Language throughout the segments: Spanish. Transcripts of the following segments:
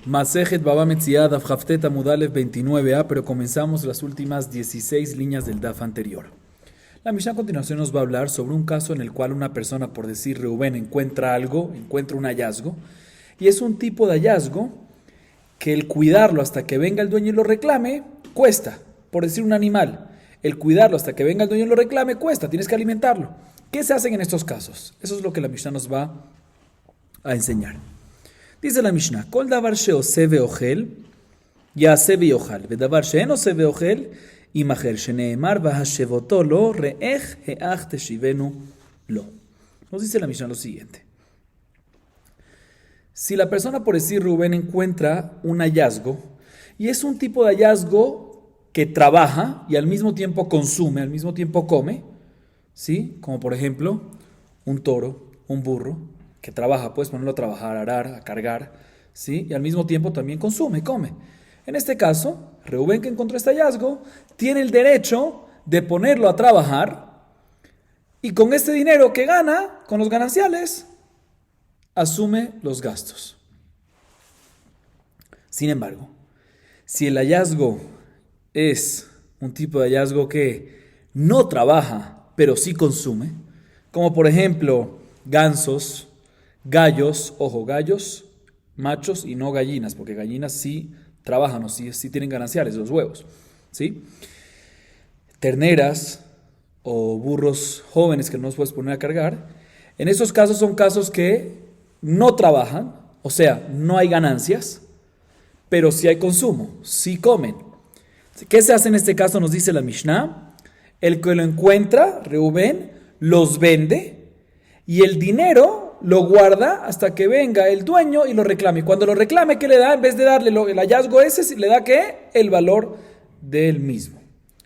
Masejet Baba Metziah, Daf Haftet Amud Aleph 29a, pero comenzamos las últimas 16 líneas del Daf anterior. La Mishnah a continuación nos va a hablar sobre un caso en el cual una persona, por decir Reubén, encuentra algo, encuentra un hallazgo, y es un tipo de hallazgo que el cuidarlo hasta que venga el dueño y lo reclame, cuesta. Por decir un animal, el cuidarlo hasta que venga el dueño y lo reclame, cuesta, tienes que alimentarlo. ¿Qué se hacen en estos casos? Eso es lo que la Mishnah nos va a enseñar. Dice la Mishnah, Kol davar she'oseh ve'ochel, ya'aseh ve'yochal, ve'davar she'en oseh ve'ochel, imacher, shene'emar v'hashevoto lo, re'ech he'ach teshivenu lo. Nos dice la Mishnah lo siguiente. Si la persona, por decir Rubén, encuentra un hallazgo, y es un tipo de hallazgo que trabaja y al mismo tiempo consume, al mismo tiempo come, ¿sí? Como por ejemplo, un toro, un burro, que trabaja, puedes ponerlo a trabajar, a arar, a cargar, ¿sí? Y al mismo tiempo también consume, come. En este caso, Reubén, que encontró este hallazgo, tiene el derecho de ponerlo a trabajar y con este dinero que gana, con los gananciales, asume los gastos. Sin embargo, si el hallazgo es un tipo de hallazgo que no trabaja, pero sí consume, como por ejemplo gansos, gallos, ojo, gallos, machos y no gallinas, porque gallinas sí trabajan o sí tienen gananciales, los huevos, ¿sí? Terneras o burros jóvenes que no los puedes poner a cargar, en esos casos son casos que no trabajan, o sea, no hay ganancias, pero sí hay consumo, sí comen. ¿Qué se hace en este caso? Nos dice la Mishnah, el que lo encuentra, Reubén, los vende y el dinero lo guarda hasta que venga el dueño y lo reclame. Y cuando lo reclame, ¿qué le da? En vez de darle el hallazgo ese, le da ¿qué? El valor del mismo.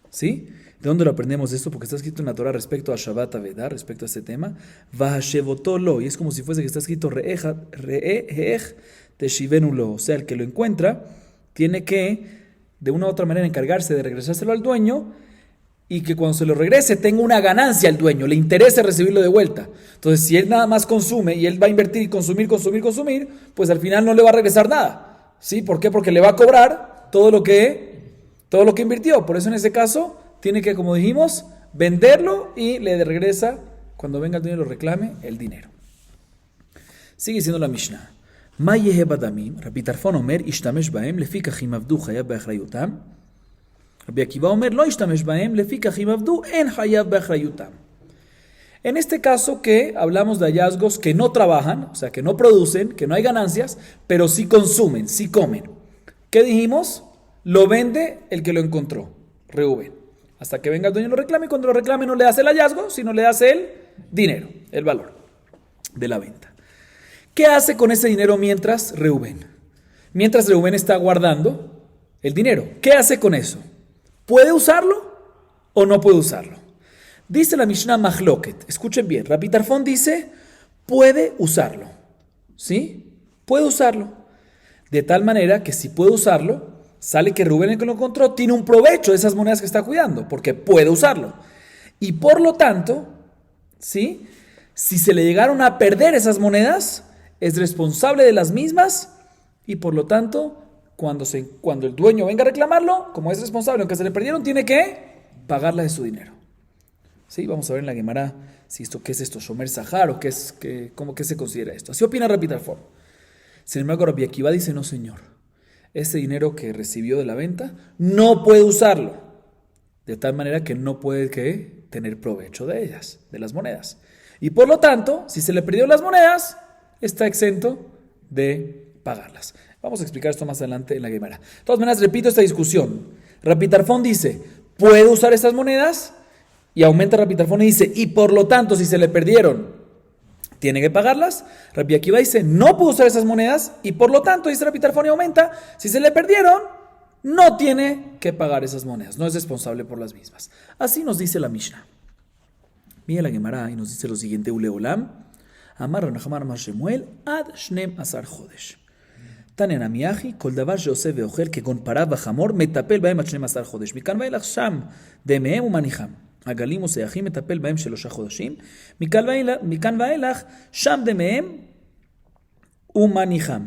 ¿Sí? ¿De dónde lo aprendemos esto? Porque está escrito en la Torah respecto a Shabbat Avedah, respecto a este tema. Vahashevotolo. Y es como si fuese que está escrito Re'ech Teshivenu lo. O sea, el que lo encuentra tiene que, de una u otra manera, encargarse de regresárselo al dueño y que cuando se lo regrese tenga una ganancia al dueño, le interese recibirlo de vuelta. Entonces, si él nada más consume y él va a invertir y consumir, pues al final no le va a regresar nada. ¿Sí? ¿Por qué? Porque le va a cobrar todo lo que invirtió. Por eso en ese caso tiene que, como dijimos, venderlo y le regresa, cuando venga el dueño y lo reclame, el dinero. Sigue siendo la Mishnah. Ma yehe badamim, Rabbi Tarfon omer, ishtamesh baem, lefikach im avdu chayav be'achrayutam. Rabbi Akiva omer, lo ishtamesh baem, lefikach im avdu en chayav be'achrayutam. En este caso que hablamos de hallazgos que no trabajan, o sea, que no producen, que no hay ganancias, pero sí consumen, sí comen. ¿Qué dijimos? Lo vende el que lo encontró, Reubén. Hasta que venga el dueño y lo reclame, y cuando lo reclame no le hace el hallazgo, sino le hace el dinero, el valor de la venta. ¿Qué hace con ese dinero mientras Reubén? Mientras Reubén está guardando el dinero. ¿Qué hace con eso? ¿Puede usarlo o no puede usarlo? Dice la Mishnah Mahloket. Escuchen bien. Rabbi Tarfon dice, puede usarlo. ¿Sí? Puede usarlo. De tal manera que si puede usarlo, sale que Reubén, el que lo encontró, tiene un provecho de esas monedas que está cuidando, porque puede usarlo. Y por lo tanto, ¿sí? Si se le llegaron a perder esas monedas, es responsable de las mismas y por lo tanto, cuando el dueño venga a reclamarlo, como es responsable, aunque se le perdieron, tiene que pagarla de su dinero. ¿Sí? Vamos a ver en la Gemara si esto, ¿qué es esto? ¿Shomer Sahar o qué se considera esto? Así opina Rabbi Tarfon. Sin embargo, Rabbi Akiva dice, no señor, ese dinero que recibió de la venta no puede usarlo, de tal manera que no puede tener provecho de ellas, de las monedas. Y por lo tanto, si se le perdieron las monedas, está exento de pagarlas. Vamos a explicar esto más adelante en la Gemara. De todas maneras, repito esta discusión. Rabbi Tarfon dice, ¿puede usar estas monedas? Y aumenta Rabbi Tarfon y dice, y por lo tanto, si se le perdieron, ¿tiene que pagarlas? Rabbi Akiva dice, no puede usar esas monedas, y por lo tanto, dice Rabbi Tarfon y aumenta, si se le perdieron, no tiene que pagar esas monedas, no es responsable por las mismas. Así nos dice la Mishnah. Mira la Gemara y nos dice lo siguiente, Uleolam, Amar Ranachamar Mar Shemuel, Ad Shnem Asar Jodesh. Tanen Amiaji, Kol Davar Sheoseh ve'ochel, Kegon Parav v'Chamor, Metapel Baem Ad Shnem Asar Jodesh. Mikan Vailach Sham, Demehem u'Manicham. הגלים וסייחים מטפל בהם 3 חודשים, מכאן ואילך שם דמיהם ומניחם.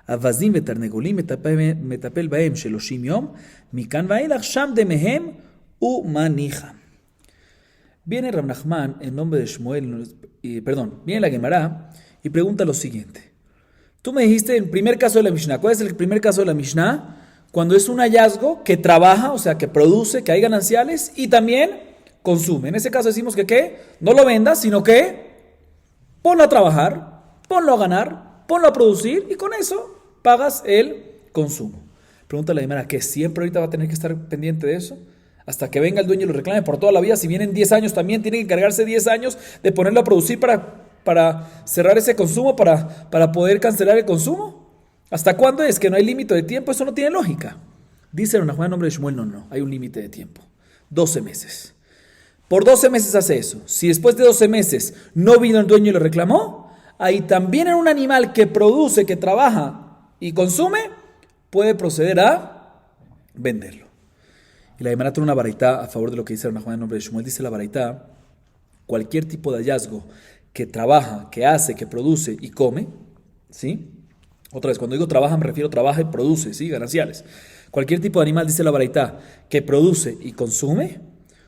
אווזים ותרנגולים מטפל בהם 30 יום, מכאן ואילך שם דמיהם ומניחם. Viene Rab Nachman en nombre de Shmuel, viene la Gemara y pregunta lo siguiente. Tú me dijiste el primer caso de la Mishnah. ¿Cuál es el primer caso de la Mishnah? Cuando es un hallazgo que trabaja, o sea, que produce, que hay gananciales y también consume. En ese caso decimos que ¿qué? No lo vendas, sino que ponlo a trabajar, ponlo a ganar, ponlo a producir y con eso pagas el consumo. Pregunta la Gemara, ¿que siempre ahorita va a tener que estar pendiente de eso? Hasta que venga el dueño y lo reclame por toda la vida. Si vienen 10 años también, tiene que encargarse 10 años de ponerlo a producir para cerrar ese consumo, para poder cancelar el consumo. ¿Hasta cuándo es que no hay límite de tiempo? Eso no tiene lógica. Dice Rab Nachman en nombre de Shmuel, no, hay un límite de tiempo. 12 meses. Por 12 meses hace eso. Si después de 12 meses no vino el dueño y lo reclamó, ahí también en un animal que produce, que trabaja y consume, puede proceder a venderlo. Y la Gemara tiene una baraitá a favor de lo que dice Rab Nachman en nombre de Shmuel. Dice la baraitá, cualquier tipo de hallazgo que trabaja, que hace, que produce y come, ¿sí? Otra vez, cuando digo trabaja me refiero a trabaja y produce, ¿sí? Gananciales. Cualquier tipo de animal, dice la baraitá, que produce y consume,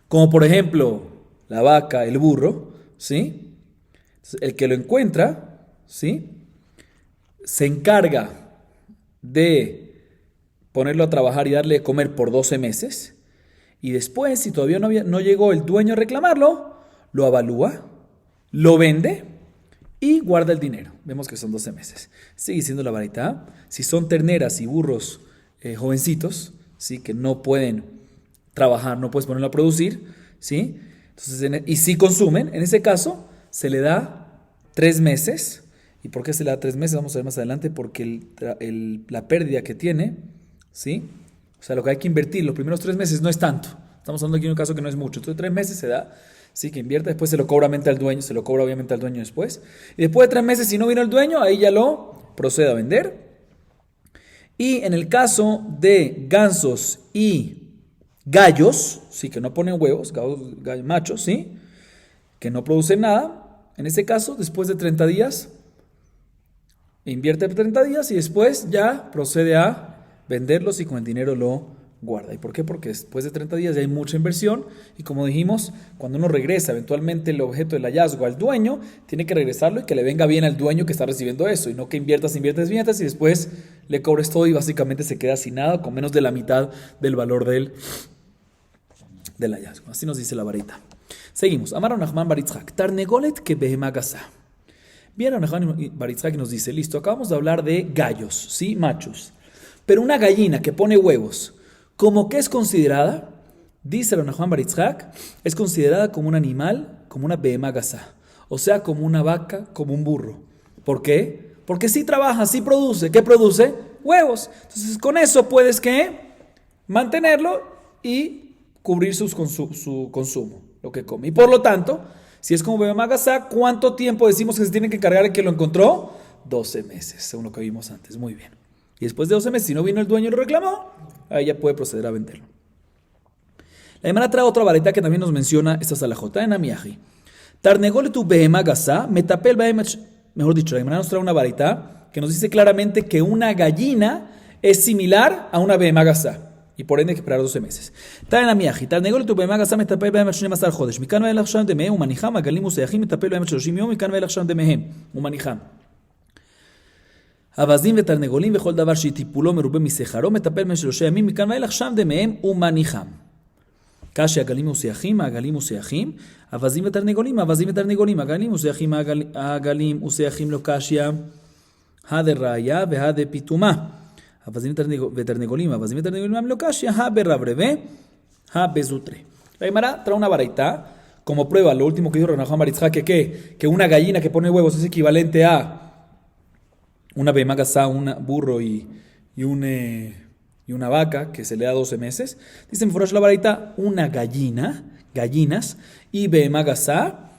como por ejemplo la vaca, el burro, ¿sí? Entonces, el que lo encuentra, ¿sí? Se encarga de ponerlo a trabajar y darle de comer por 12 meses. Y después, si todavía no llegó el dueño a reclamarlo, lo avalúa, lo vende y guarda el dinero. Vemos que son 12 meses. Sigue siendo la baraitá. Si son terneras y burros jovencitos, ¿sí? Que no pueden trabajar, no puedes ponerlo a producir, ¿sí? Entonces, y si consumen, en ese caso se le da 3 meses. ¿Y por qué se le da 3 meses? Vamos a ver más adelante. Porque la pérdida que tiene, ¿sí? O sea, lo que hay que invertir los primeros 3 meses no es tanto. Estamos hablando aquí de un caso que no es mucho. Entonces 3 meses se da, sí, que invierte, después se lo cobra obviamente al dueño, después. Y después de 3 meses, si no vino el dueño, ahí ya lo procede a vender. Y en el caso de gansos y gallos, sí, que no ponen huevos, gallos machos, sí, que no producen nada, en ese caso, después de 30 días, invierte 30 días y después ya procede a venderlos y con el dinero lo guarda. ¿Y por qué? Porque después de 30 días ya hay mucha inversión y como dijimos, cuando uno regresa eventualmente el objeto del hallazgo al dueño, tiene que regresarlo y que le venga bien al dueño que está recibiendo eso y no que inviertas y después le cobres todo y básicamente se queda sin nada, con menos de la mitad del valor del hallazgo. Así nos dice la varita. Seguimos. Amar Rab Nachman bar Yitzhak, Tarnegolet que behemá gasá. Bien, Rab Nachman bar Yitzhak nos dice, listo, acabamos de hablar de gallos, ¿sí? Machos. Pero una gallina que pone huevos, ¿cómo que es considerada? Dice Rab Nachman bar Yitzhak, es considerada como un animal, como una behemá gasá. O sea, como una vaca, como un burro. ¿Por qué? Porque sí trabaja, sí produce. ¿Qué produce? Huevos. Entonces, con eso puedes, ¿qué? Mantenerlo y cubrir su consumo, lo que come. Y por lo tanto, si es como behemá gasá, ¿cuánto tiempo decimos que se tiene que encargar el que lo encontró? 12 meses, según lo que vimos antes. Muy bien. Y después de 12 meses, si no vino el dueño y lo reclamó, ahí ya puede proceder a venderlo. La Gemara trae otra varita que también nos menciona esta salajota en Amiaji. Tarnegole tu behemá gasá, metapel bahem. Mejor dicho, la Gemara nos trae una varita que nos dice claramente que una gallina es similar a una behemá gasá. Y por ende hay que esperar 12 meses. Trae en Amiaji. Tarnegole tu behemá gasá, metapel bahem 12 jodesh. Mikan ve'elach sham demehem umaniham, agalim useachim, metapel bahem 30 yom, mikan ve'elach sham demehem umaniham. אווזים ותרנגולים וכל דבר שטיפולו מרובה משכרו מטפל בהם 3 ימים מכאן ואילך שם דמיהם ומניחם. קשי הגלים וסייחים, העגלים וסייחים, אווזים ותרנגולים, העגלים וסייחים, העגלים וסייחים לא קשיא, הדראיה והדפיתומה. אווזים ותרנגולים, לא קשיא, הברברבה, הבזוטרה. La Gemara trae una baraita como prueba, lo último que dijo Rab Nachman bar Yitzhak, que una gallina que pone huevos es equivalente a una behemá gasá, un burro y una vaca que se le da 12 meses. Dice en Furash la baraita, gallinas, y behemá gasá,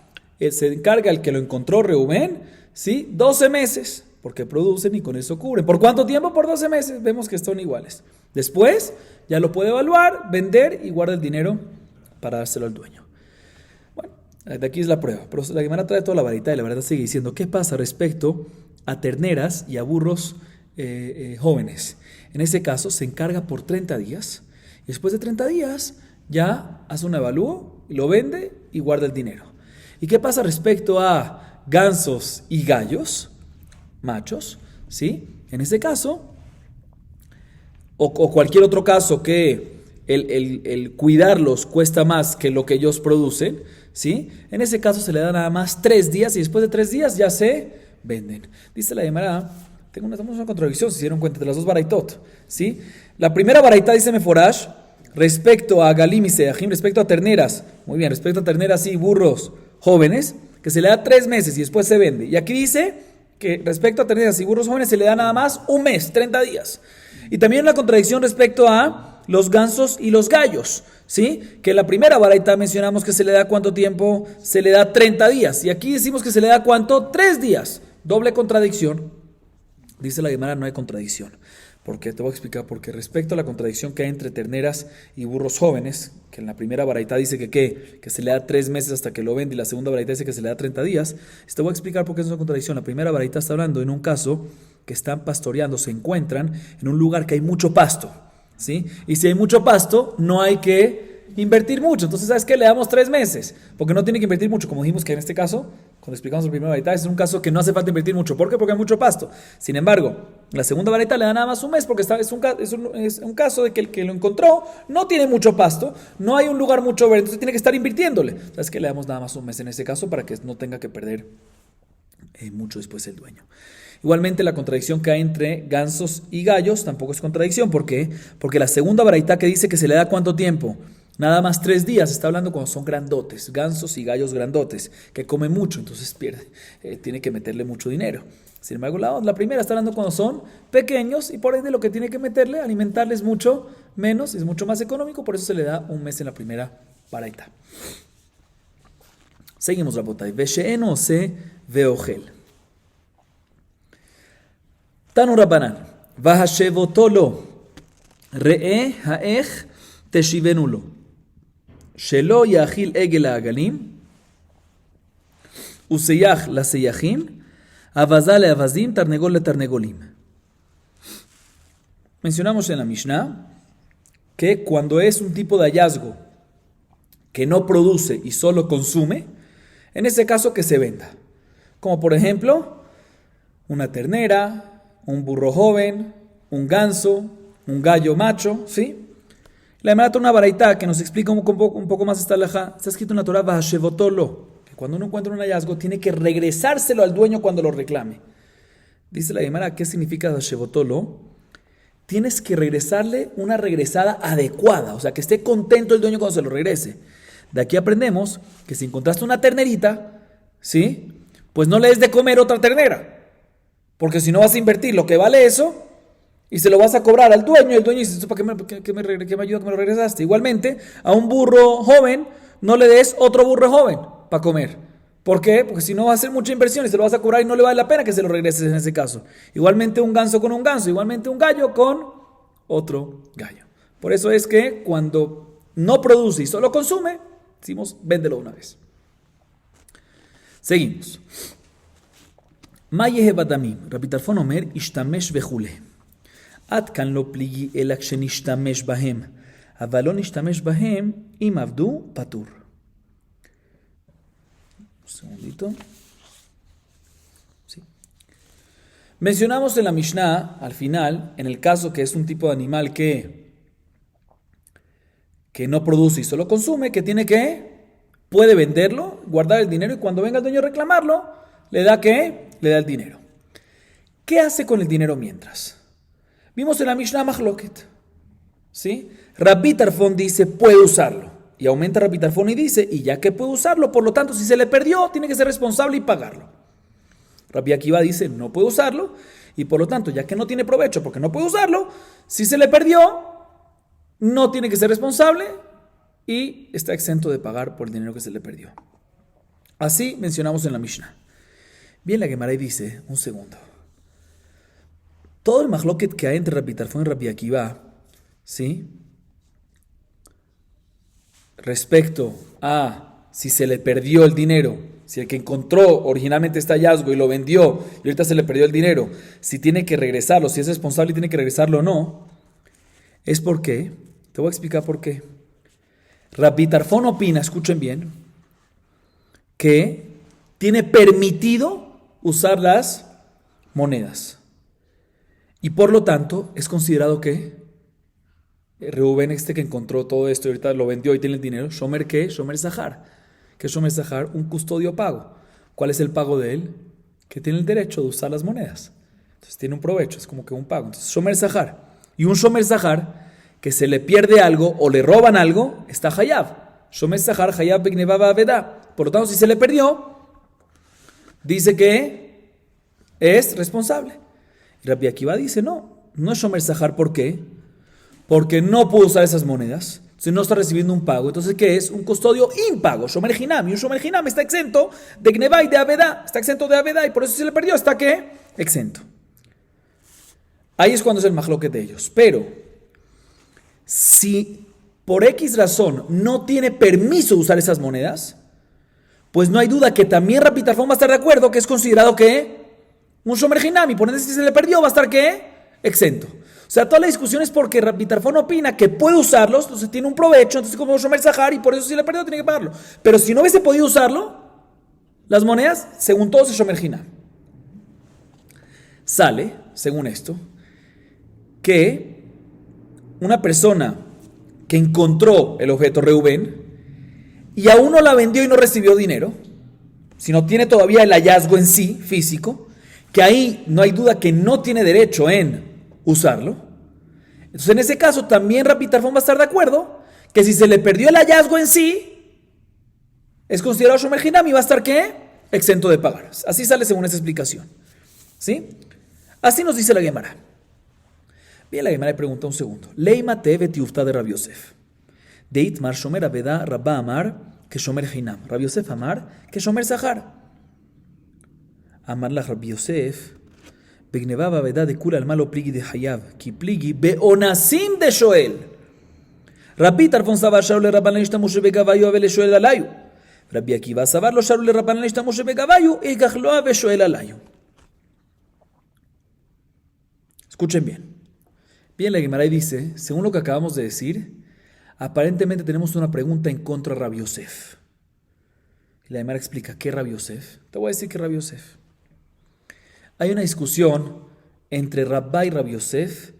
se encarga el que lo encontró, Reubén, ¿sí? 12 meses, porque producen y con eso cubren. ¿Por cuánto tiempo? Por 12 meses. Vemos que son iguales. Después ya lo puede evaluar, vender y guarda el dinero para dárselo al dueño. Bueno, de aquí es la prueba. Pero la Gemara trae toda la varita y la verdad sigue diciendo, ¿qué pasa respecto a terneras y a burros jóvenes. En ese caso se encarga por 30 días y después de 30 días ya hace un avalúo, lo vende y guarda el dinero. ¿Y qué pasa respecto a gansos y gallos, machos? ¿Sí? En ese caso, o cualquier otro caso que el cuidarlos cuesta más que lo que ellos producen, ¿sí? En ese caso se le da nada más 3 días y después de 3 días ya se venden. Dice la Gemara, tenemos una contradicción, si se dieron cuenta de las dos baraitot, ¿sí? La primera baraita dice Meforash, respecto a galim y seahim, respecto a terneras, muy bien, respecto a terneras y burros jóvenes, que se le da 3 meses y después se vende. Y aquí dice que respecto a terneras y burros jóvenes se le da nada más un mes, 30 días. Y también una contradicción respecto a los gansos y los gallos, ¿sí? Que en la primera baraita mencionamos que se le da ¿cuánto tiempo? Se le da 30 días. Y aquí decimos que se le da ¿cuánto? 3 días. Doble contradicción. Dice la Gemara, no hay contradicción. Porque te voy a explicar, porque respecto a la contradicción que hay entre terneras y burros jóvenes, que en la primera baraita dice que se le da 3 meses hasta que lo vende y la segunda baraita dice que se le da 30 días, te voy a explicar por qué es una contradicción. La primera baraita está hablando en un caso que están pastoreando, se encuentran en un lugar que hay mucho pasto, ¿sí? Y si hay mucho pasto, no hay que invertir mucho. Entonces, ¿sabes qué? Le damos 3 meses, porque no tiene que invertir mucho, como dijimos que en este caso, cuando explicamos la primera baraita, es un caso que no hace falta invertir mucho. ¿Por qué? Porque hay mucho pasto. Sin embargo, la segunda baraita le da nada más un mes, porque es un caso de que el que lo encontró no tiene mucho pasto, no hay un lugar mucho verde, entonces tiene que estar invirtiéndole. ¿Sabes qué? Le damos nada más un mes en ese caso para que no tenga que perder mucho después el dueño. Igualmente, la contradicción que hay entre gansos y gallos tampoco es contradicción. ¿Por qué? Porque la segunda baraita que dice que se le da ¿cuánto tiempo? Nada más 3 días, está hablando cuando son grandotes, gansos y gallos grandotes, que comen mucho, entonces pierde, tiene que meterle mucho dinero. Sin embargo, la primera está hablando cuando son pequeños y por ende lo que tiene que meterle, alimentarles mucho menos, es mucho más económico, por eso se le da un mes en la primera baraita. Seguimos la botay. Vesheeno se veogel. Tanu Rabbanan. Vahashevotolo. Re'e ha'ech teshivenulo. Shelo yachil egel ha'agalim. Useyach la seyachim. Avazá le avazim. Tarnegol le tarnegolim. Mencionamos en la Mishnah que cuando es un tipo de hallazgo que no produce y solo consume, en ese caso que se venda. Como por ejemplo, una ternera, un burro joven, un ganso, un gallo macho, ¿sí? La Gemara trae una baraita que nos explica un poco más esta halajá. Está escrito en la Torah, Vahashevotolo, que cuando uno encuentra un hallazgo tiene que regresárselo al dueño cuando lo reclame. Dice la Gemara, ¿qué significa Vahashevotolo? Tienes que regresarle una regresada adecuada, o sea, que esté contento el dueño cuando se lo regrese. De aquí aprendemos que si encontraste una ternerita, ¿sí? Pues no le des de comer otra ternera, porque si no vas a invertir lo que vale eso y se lo vas a cobrar al dueño, y el dueño dice, ¿para qué me ayuda que me lo regresaste? Igualmente, a un burro joven no le des otro burro joven para comer. ¿Por qué? Porque si no va a hacer mucha inversión y se lo vas a cobrar y no le vale la pena que se lo regreses en ese caso. Igualmente un ganso con un ganso, igualmente un gallo con otro gallo. Por eso es que cuando no produce y solo consume, decimos, véndelo una vez. Seguimos. Mayehe badamim. Rabbi Tarfon omer, ishtamesh vechule. Ad kan lo pligi ela kshenishtamesh bahem. אבל לא נשתמש בהם אם עבדו פטור. Un segundito. Sí. Mencionamos en la Mishnah, al final, en el caso que es un tipo de animal que no produce y solo consume, que puede venderlo, guardar el dinero y cuando venga el dueño a reclamarlo, le da el dinero. ¿Qué hace con el dinero mientras? Vimos en la Mishnah Mahloket, ¿sí? Rabbi Tarfon dice, puede usarlo. Y aumenta Rabbi Tarfon y dice, y ya que puede usarlo, por lo tanto, si se le perdió, tiene que ser responsable y pagarlo. Rabbi Akiva dice, no puede usarlo, y por lo tanto, ya que no tiene provecho porque no puede usarlo, si se le perdió, no tiene que ser responsable y está exento de pagar por el dinero que se le perdió. Así mencionamos en la Mishnah. Bien, la Gemara dice, un segundo. Todo el mahloket que hay entre Rabbi Tarfon y Rabbi Akiva, ¿sí? Respecto a si se le perdió el dinero, si el que encontró originalmente este hallazgo y lo vendió y ahorita se le perdió el dinero, si tiene que regresarlo, si es responsable y tiene que regresarlo o no, es porque, te voy a explicar por qué. Rabbi Tarfón opina, escuchen bien, que tiene permitido usar las monedas. Y por lo tanto, es considerado que Reuben, que encontró todo esto y ahorita lo vendió y tiene el dinero, Shomer, ¿qué? Shomer Zahar. ¿Qué es Shomer Zahar? Un custodio pago. ¿Cuál es el pago de él? Que tiene el derecho de usar las monedas. Entonces tiene un provecho, es como que un pago. Entonces, Shomer Zahar. Y un Shomer Zahar, que se le pierde algo o le roban algo, está Hayab. Shomer Zahar, Hayab Begnevaba Aveda. Por lo tanto, si se le perdió, dice que es responsable. Y Rabbi Akiva dice, no es Shomer Zahar, ¿por qué? Porque no pudo usar esas monedas, entonces no está recibiendo un pago. Entonces, ¿qué es? Un custodio impago, Shomer Hinam. Y un Shomer Hinam está exento de Gneva y de Aveda. Está exento de Aveda y por eso si se le perdió, ¿está qué? Exento. Ahí es cuando es el mahloket de ellos. Pero, si por X razón no tiene permiso de usar esas monedas, pues no hay duda que también Rabbi Tarfón va a estar de acuerdo que es considerado que un Shomer Hinam, y por ende si se le perdió va a estar ¿qué? Exento. O sea, toda la discusión es porque Rabbi Tarfón opina que puede usarlos, entonces tiene un provecho, entonces como Shomer Zahar, y por eso si le perdió tiene que pagarlo. Pero si no hubiese podido usarlo, las monedas, según todos es Shomer Hinam. Sale, según esto, que una persona que encontró el objeto Reuben y aún no la vendió y no recibió dinero, sino tiene todavía el hallazgo en sí, físico, que ahí no hay duda que no tiene derecho en usarlo. Entonces en ese caso también Rabbi Tarfón va a estar de acuerdo que si se le perdió el hallazgo en sí, es considerado Shomer Hinam y va a estar ¿qué? Exento de pagar. Así sale según esa explicación. ¿Sí? Así nos dice la Gemara. Bien, la Gemara le pregunta un segundo. Leima te betiufta de Rabbi Yosef. De Itmar Shomer Aveda Rabba Amar que Shomer Hinam. Rabbi Yosef Amar que Shomer Zahar. Amar la Rabbi Yosef. Begnevaba Aveda de Kula al malo pligi de Hayab. Ki pligi beonasim de Shoel. Rabbi Tarfon Savar Shaul le Rabban Ishtamushe Begavayu Avele Shoel Alayu. Rabbi Akiva Savar lo Shaul le Rabban Ishtamushe Begavayu y Gachlo Ave Shoel Alayu. Escuchen bien. Bien, la Gemara dice, según lo que acabamos de decir, aparentemente tenemos una pregunta en contra de Rabbi Yosef. Y la Gemara explica, ¿qué es Rabbi Yosef? Te voy a decir que es Rabbi Yosef. Hay una discusión entre Rabba y Rabbi Yosef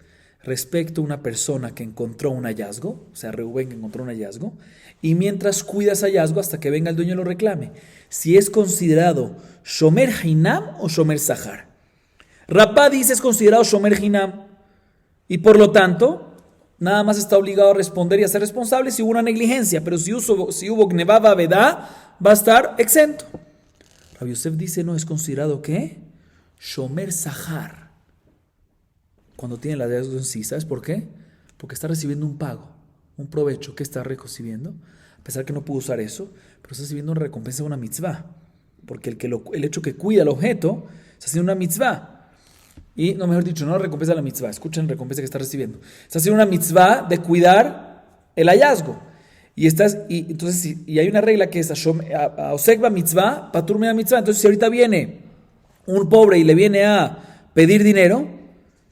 respecto a una persona que encontró un hallazgo, o sea, Reuben que encontró un hallazgo, y mientras cuida ese hallazgo hasta que venga el dueño y lo reclame, si es considerado Shomer Hinam o Shomer Zahar. Rabba dice es considerado Shomer Hinam, y por lo tanto, nada más está obligado a responder y a ser responsable si hubo una negligencia, pero si hubo Gnevava Vedá, va a estar exento. Rabbi Yosef dice, no, es considerado ¿qué? Shomer Zahar. Cuando tiene la hallazgo en sí, ¿sabes por qué? Porque está recibiendo un pago, un provecho que está recibiendo, a pesar que no pudo usar eso, pero está recibiendo una recompensa de una mitzvah, porque el hecho que cuida el objeto está haciendo una mitzvah. Y, no, mejor dicho, no recompensa la mitzvah. Escuchen la recompensa que está recibiendo. Está haciendo una mitzvah de cuidar el hallazgo. Y hay una regla que es Osekba mitzvah, paturme mitzvah. Entonces, si ahorita viene un pobre y le viene a pedir dinero,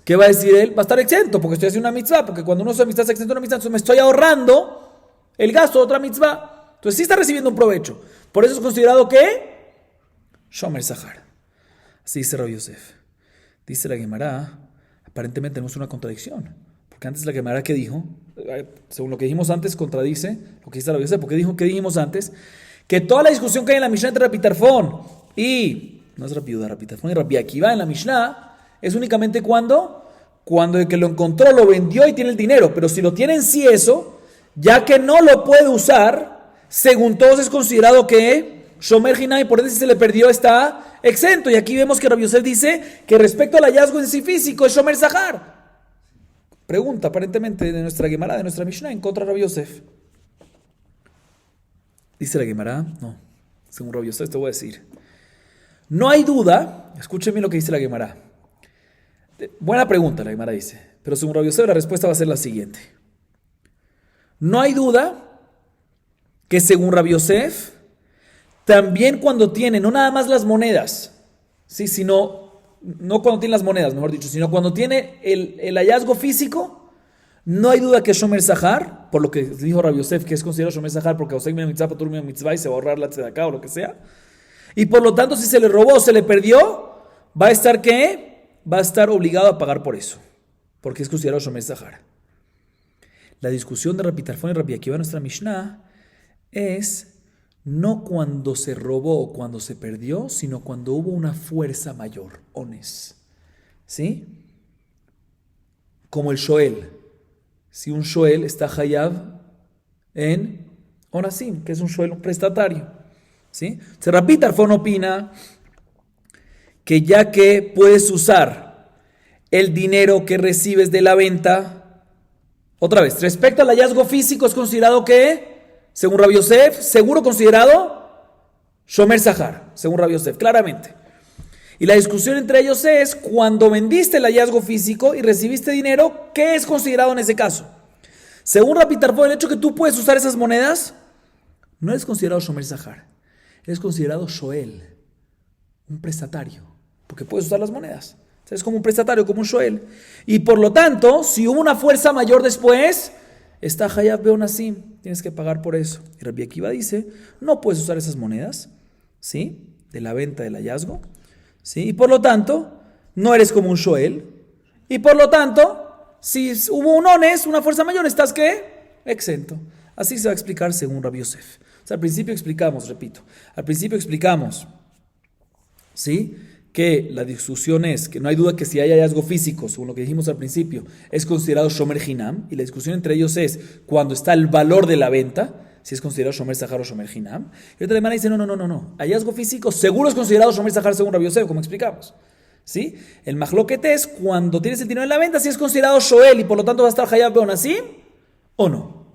¿qué va a decir él? Va a estar exento, porque estoy haciendo una mitzvah. Porque cuando uno hace mitzvah, está exento de una mitzvah. Entonces, me estoy ahorrando el gasto de otra mitzvah. Entonces, sí está recibiendo un provecho. Por eso es considerado ¿qué? Shomer Zahar. Así dice Rabbi Yosef. Dice la Gemara, aparentemente tenemos una contradicción. Porque antes la Gemara, ¿qué dijo? Según lo que dijimos antes, contradice lo que dice Rabbi Yosef. Porque dijo, ¿qué dijimos antes? Que toda la discusión que hay en la Mishnah entre Rabbi Tarfón y, no es Rabbi Tarfón y Rabbi Akiva en la Mishnah, es únicamente cuando el que lo encontró lo vendió y tiene el dinero. Pero si lo tiene en sí eso, ya que no lo puede usar, según todos es considerado que Shomer Hinam, y por eso si se le perdió está exento. Y aquí vemos que Rabbi Yosef dice que respecto al hallazgo en sí físico es Shomer Zahar. Pregunta aparentemente de nuestra Gemara, de nuestra Mishnah, en contra de Rabbi Yosef. Dice la Gemara, no, según Rabbi Yosef te voy a decir. No hay duda, escúchenme lo que dice la Gemara. Buena pregunta, la Gemara dice, pero según Rabbi Yosef la respuesta va a ser la siguiente. No hay duda que según Rabbi Yosef, también cuando tiene, no nada más las monedas, ¿sí? Sino, no cuando tiene las monedas, mejor dicho, sino cuando tiene el hallazgo físico, no hay duda que es Shomer Zahar, por lo que dijo Rabbi Yosef, que es considerado Shomer Zahar, porque Osek mina mitzvah, patur mina mitzvah, y se va a ahorrar la tzedakah o lo que sea. Y por lo tanto, si se le robó o se le perdió, va a estar ¿qué? Va a estar obligado a pagar por eso, porque es considerado Shomer Zahar. La discusión de Rabbi Tarfon y Rabbi Akiva en nuestra Mishnah es no cuando se robó o cuando se perdió, sino cuando hubo una fuerza mayor, ones. ¿Sí? Como el shoel. Si un shoel está hayab en onasim, que es un shoel, un prestatario. ¿Sí? Entonces Rabbi Tarfon opina que ya que puedes usar el dinero que recibes de la venta, otra vez, respecto al hallazgo físico, es considerado que, según Rabbi Yosef, seguro considerado Shomer Zahar, según Rabbi Yosef, claramente. Y la discusión entre ellos es, cuando vendiste el hallazgo físico y recibiste dinero, ¿qué es considerado en ese caso? Según Rabbi Tarfon, el hecho que tú puedes usar esas monedas, no es considerado Shomer Zahar, es considerado Shoel, un prestatario, porque puedes usar las monedas. Es como un prestatario, como un shoel. Y por lo tanto, si hubo una fuerza mayor después, está hayab beonasim, tienes que pagar por eso. Y Rabbi Akiva dice, no puedes usar esas monedas, ¿sí? De la venta del hallazgo, ¿sí? Y por lo tanto, no eres como un shoel. Y por lo tanto, si hubo un ones, una fuerza mayor, ¿estás qué? Exento. Así se va a explicar según Rabbi Yosef. O sea, al principio explicamos, repito, ¿sí? Que la discusión es que no hay duda que si hay hallazgo físico, según lo que dijimos al principio, es considerado Shomer Hinam, y la discusión entre ellos es cuando está el valor de la venta, si es considerado Shomer Zahar o Shomer Hinam. Y otra hermana dice, no, hallazgo físico seguro es considerado Shomer Zahar según Rabbi Yosef, como explicamos. ¿Sí? El mahloket es cuando tienes el dinero en la venta, si es considerado Shoel y por lo tanto va a estar Hayab Beonasim o no.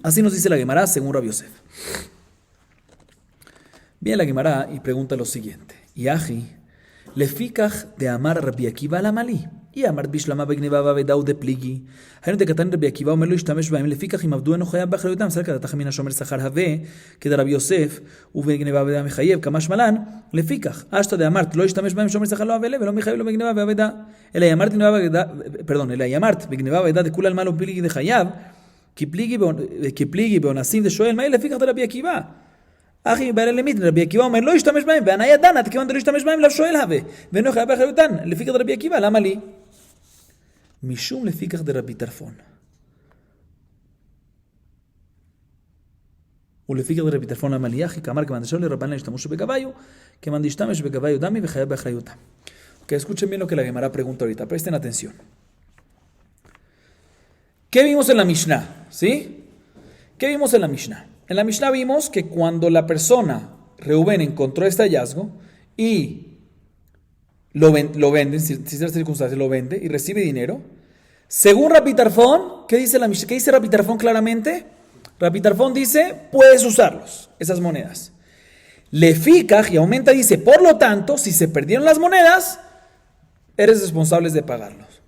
Así nos dice la Gemara según Rabbi Yosef. Viene la Gemara y pregunta lo siguiente. Yahi, lefikach de amar Rabbi Akiva la mali. Y amar bishlama begneva bavedau de pligi. Hayno de katan Rabbi Akiva omer lo ishtamesh bahem lefikach im avdu eno chayab b'achrayutam cerca de tachmin shomer zahar have que de Rabbi Yosef ubegneva bavedau mechayev kamash malan lefikach hasta de amart lo ishtamesh bahem shomer zahar lo avele velo mechayev lo begneva baveda el ayamart begneva baveda perdón el ayamart begneva baveda de kulal malo pligi de chayab ki pligi beonasim de shoel mai lefikach de Rabbi Akiva. אחי בעל למית רבי עקיבא אומר לא ישתמש בהם והניה דנה כיוון דלא ישתמש בהם לשואל הווה ואינו חייב באחריותן לפי כד רבי עקיבא למה לי? משום לפי כך דרבי טרפון ולפי כך דרבי טרפון למה לי? אחי כאמר כיוון דשאול לרבן לה ישתמשו בגביו כיוון דשתמש בגביו דמי וחייב באחריותם. Ok, escuchen bien lo que la Gemara pregunta ahorita, presten atención. ¿Qué vimos en la Mishnah? ¿Sí? ¿Qué vimos en la Mishnah? En la Mishnah vimos que cuando la persona, Reuben, encontró este hallazgo y lo vende, en ciertas circunstancias lo vende y recibe dinero, según Rabbi Tarfon, ¿qué dice la Mishnah? ¿Qué dice Rabbi Tarfon claramente? Rabbi Tarfon dice, puedes usarlos, esas monedas. Lefikach, y aumenta, dice, por lo tanto, si se perdieron las monedas, eres responsable de pagarlos.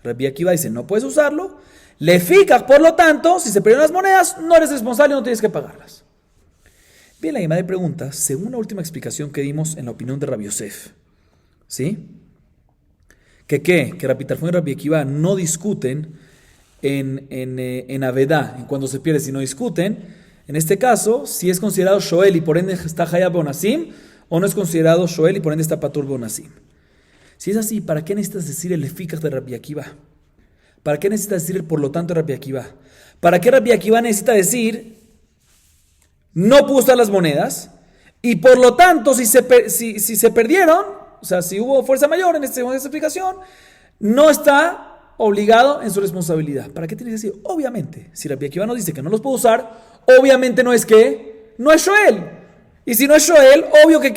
Rabbi Akiva dice, no puedes usarlo. Lefikach, por lo tanto, si se perdieron las monedas, no eres responsable y no tienes que pagarlas. Bien, la Gemara pregunta, según la última explicación que dimos en la opinión de Rabbi Yosef, ¿sí? Que Rabbi Tarfon y Rabbi Akiva no discuten en Avedá, en cuando se pierde, si no discuten, en este caso, si es considerado Shoel y por ende está Hayab Beonasim, o no es considerado Shoel y por ende está Patur Beonasim. Si es así, ¿para qué necesitas decir el Lefikach de Rabbi Akiva? ¿Para qué necesita decir el por lo tanto Rabbi Akiva? ¿Para qué Rabbi Akiva necesita decir no pudo usar las monedas? Y por lo tanto, si se perdieron, o sea, si hubo fuerza mayor en esta explicación, no está obligado en su responsabilidad. ¿Para qué tiene que decir? Obviamente, si Rabbi Akiva nos dice que no los puede usar, obviamente no es Shoel. Y si no es Shoel, obvio que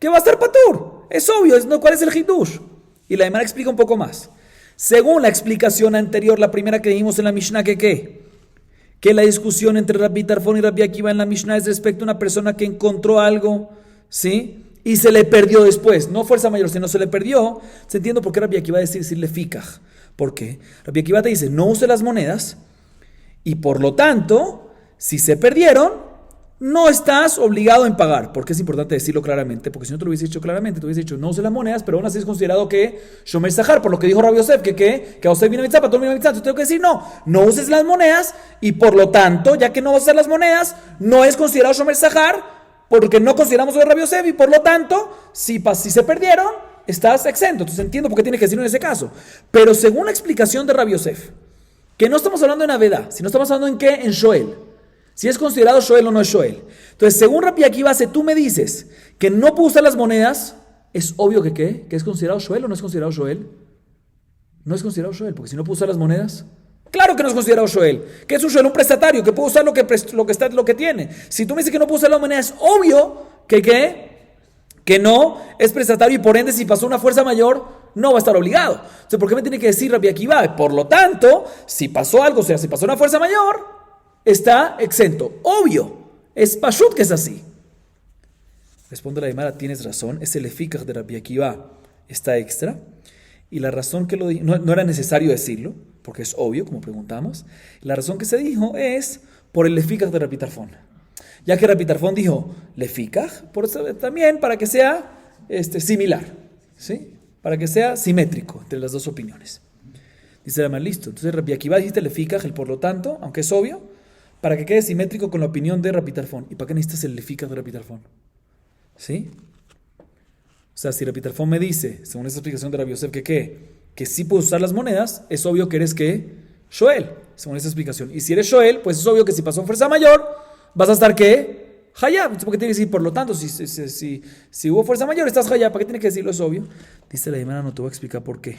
va a estar Patur. Es obvio, ¿cuál es el Hidush? Y la Gemara explica un poco más. Según la explicación anterior, la primera que dijimos en la Mishnah, que la discusión entre Rabbi Tarfon y Rabbi Akiva en la Mishnah es respecto a una persona que encontró algo, ¿sí? Y se le perdió después, no fuerza mayor, sino se le perdió. Se entiende por qué Rabbi Akiva decirle fikach. ¿Por qué? Rabbi Akiva te dice, no use las monedas, y por lo tanto, si se perdieron, no estás obligado en pagar. ¿Por qué es importante decirlo claramente? Porque si no te lo hubiese dicho claramente, te hubiese dicho, no uses las monedas, pero aún así es considerado que Shomer Sahar, por lo que dijo Rabbi Yosef, que Yosef vino a mitzvah, Patrón vino a mitzvah. Entonces tengo que decir, no uses las monedas, y por lo tanto, ya que no vas a usar las monedas, no es considerado Shomer Sahar, porque no consideramos de Rabbi Yosef, y por lo tanto, si se perdieron, estás exento. Entonces entiendo por qué tienes que decirlo en ese caso. Pero según la explicación de Rabbi Yosef, que no estamos hablando en Avedá, sino estamos hablando en qué, en Shoel. Si es considerado Shoel o no es Shoel. Entonces, según Rabbi Akiva, si tú me dices que no puedo usar las monedas, es obvio que ¿qué? ¿Que es considerado Shoel o no es considerado Shoel? No es considerado Shoel, porque si no puedo usar las monedas, claro que no es considerado Shoel. ¿Qué es un Shoel? Un prestatario que puede usar lo que tiene. Si tú me dices que no puedo usar las monedas, es obvio que ¿qué? Que no es prestatario, y por ende, si pasó una fuerza mayor, no va a estar obligado. Entonces, ¿por qué me tiene que decir Rabbi Akiva? Por lo tanto, si pasó algo, o sea, si pasó una fuerza mayor, está exento. Obvio. Es pashut que es así. Responde la Gemara, tienes razón. Ese lefikach de Rabbi Akiva está extra. Y la razón que lo dijo, no era necesario decirlo, porque es obvio, como preguntamos. La razón que se dijo es por el lefikach de Rabbi Tarfón. Ya que Rabbi Tarfón dijo lefikach, por eso también para que sea similar, ¿sí? Para que sea simétrico entre las dos opiniones. Dice la Gemara, listo. Entonces Rabbi Akiva dijiste lefikach, el por lo tanto, aunque es obvio, para que quede simétrico con la opinión de Rabbi Tarfón. ¿Y para qué necesitas el lefikach de Rabbi Tarfón? ¿Sí? O sea, si Rabbi Tarfón me dice, según esa explicación de Rabbi Yosef, que sí puedes usar las monedas, es obvio que eres ¿qué? Shoel, según esa explicación. Y si eres Shoel, pues es obvio que si pasó fuerza mayor, vas a estar ¿qué? Hayab. ¿Por qué tiene que decir? Por lo tanto, si hubo fuerza mayor, estás Hayab. ¿Para qué tiene que decirlo? Es obvio. Dice la Gemara, no te voy a explicar por qué.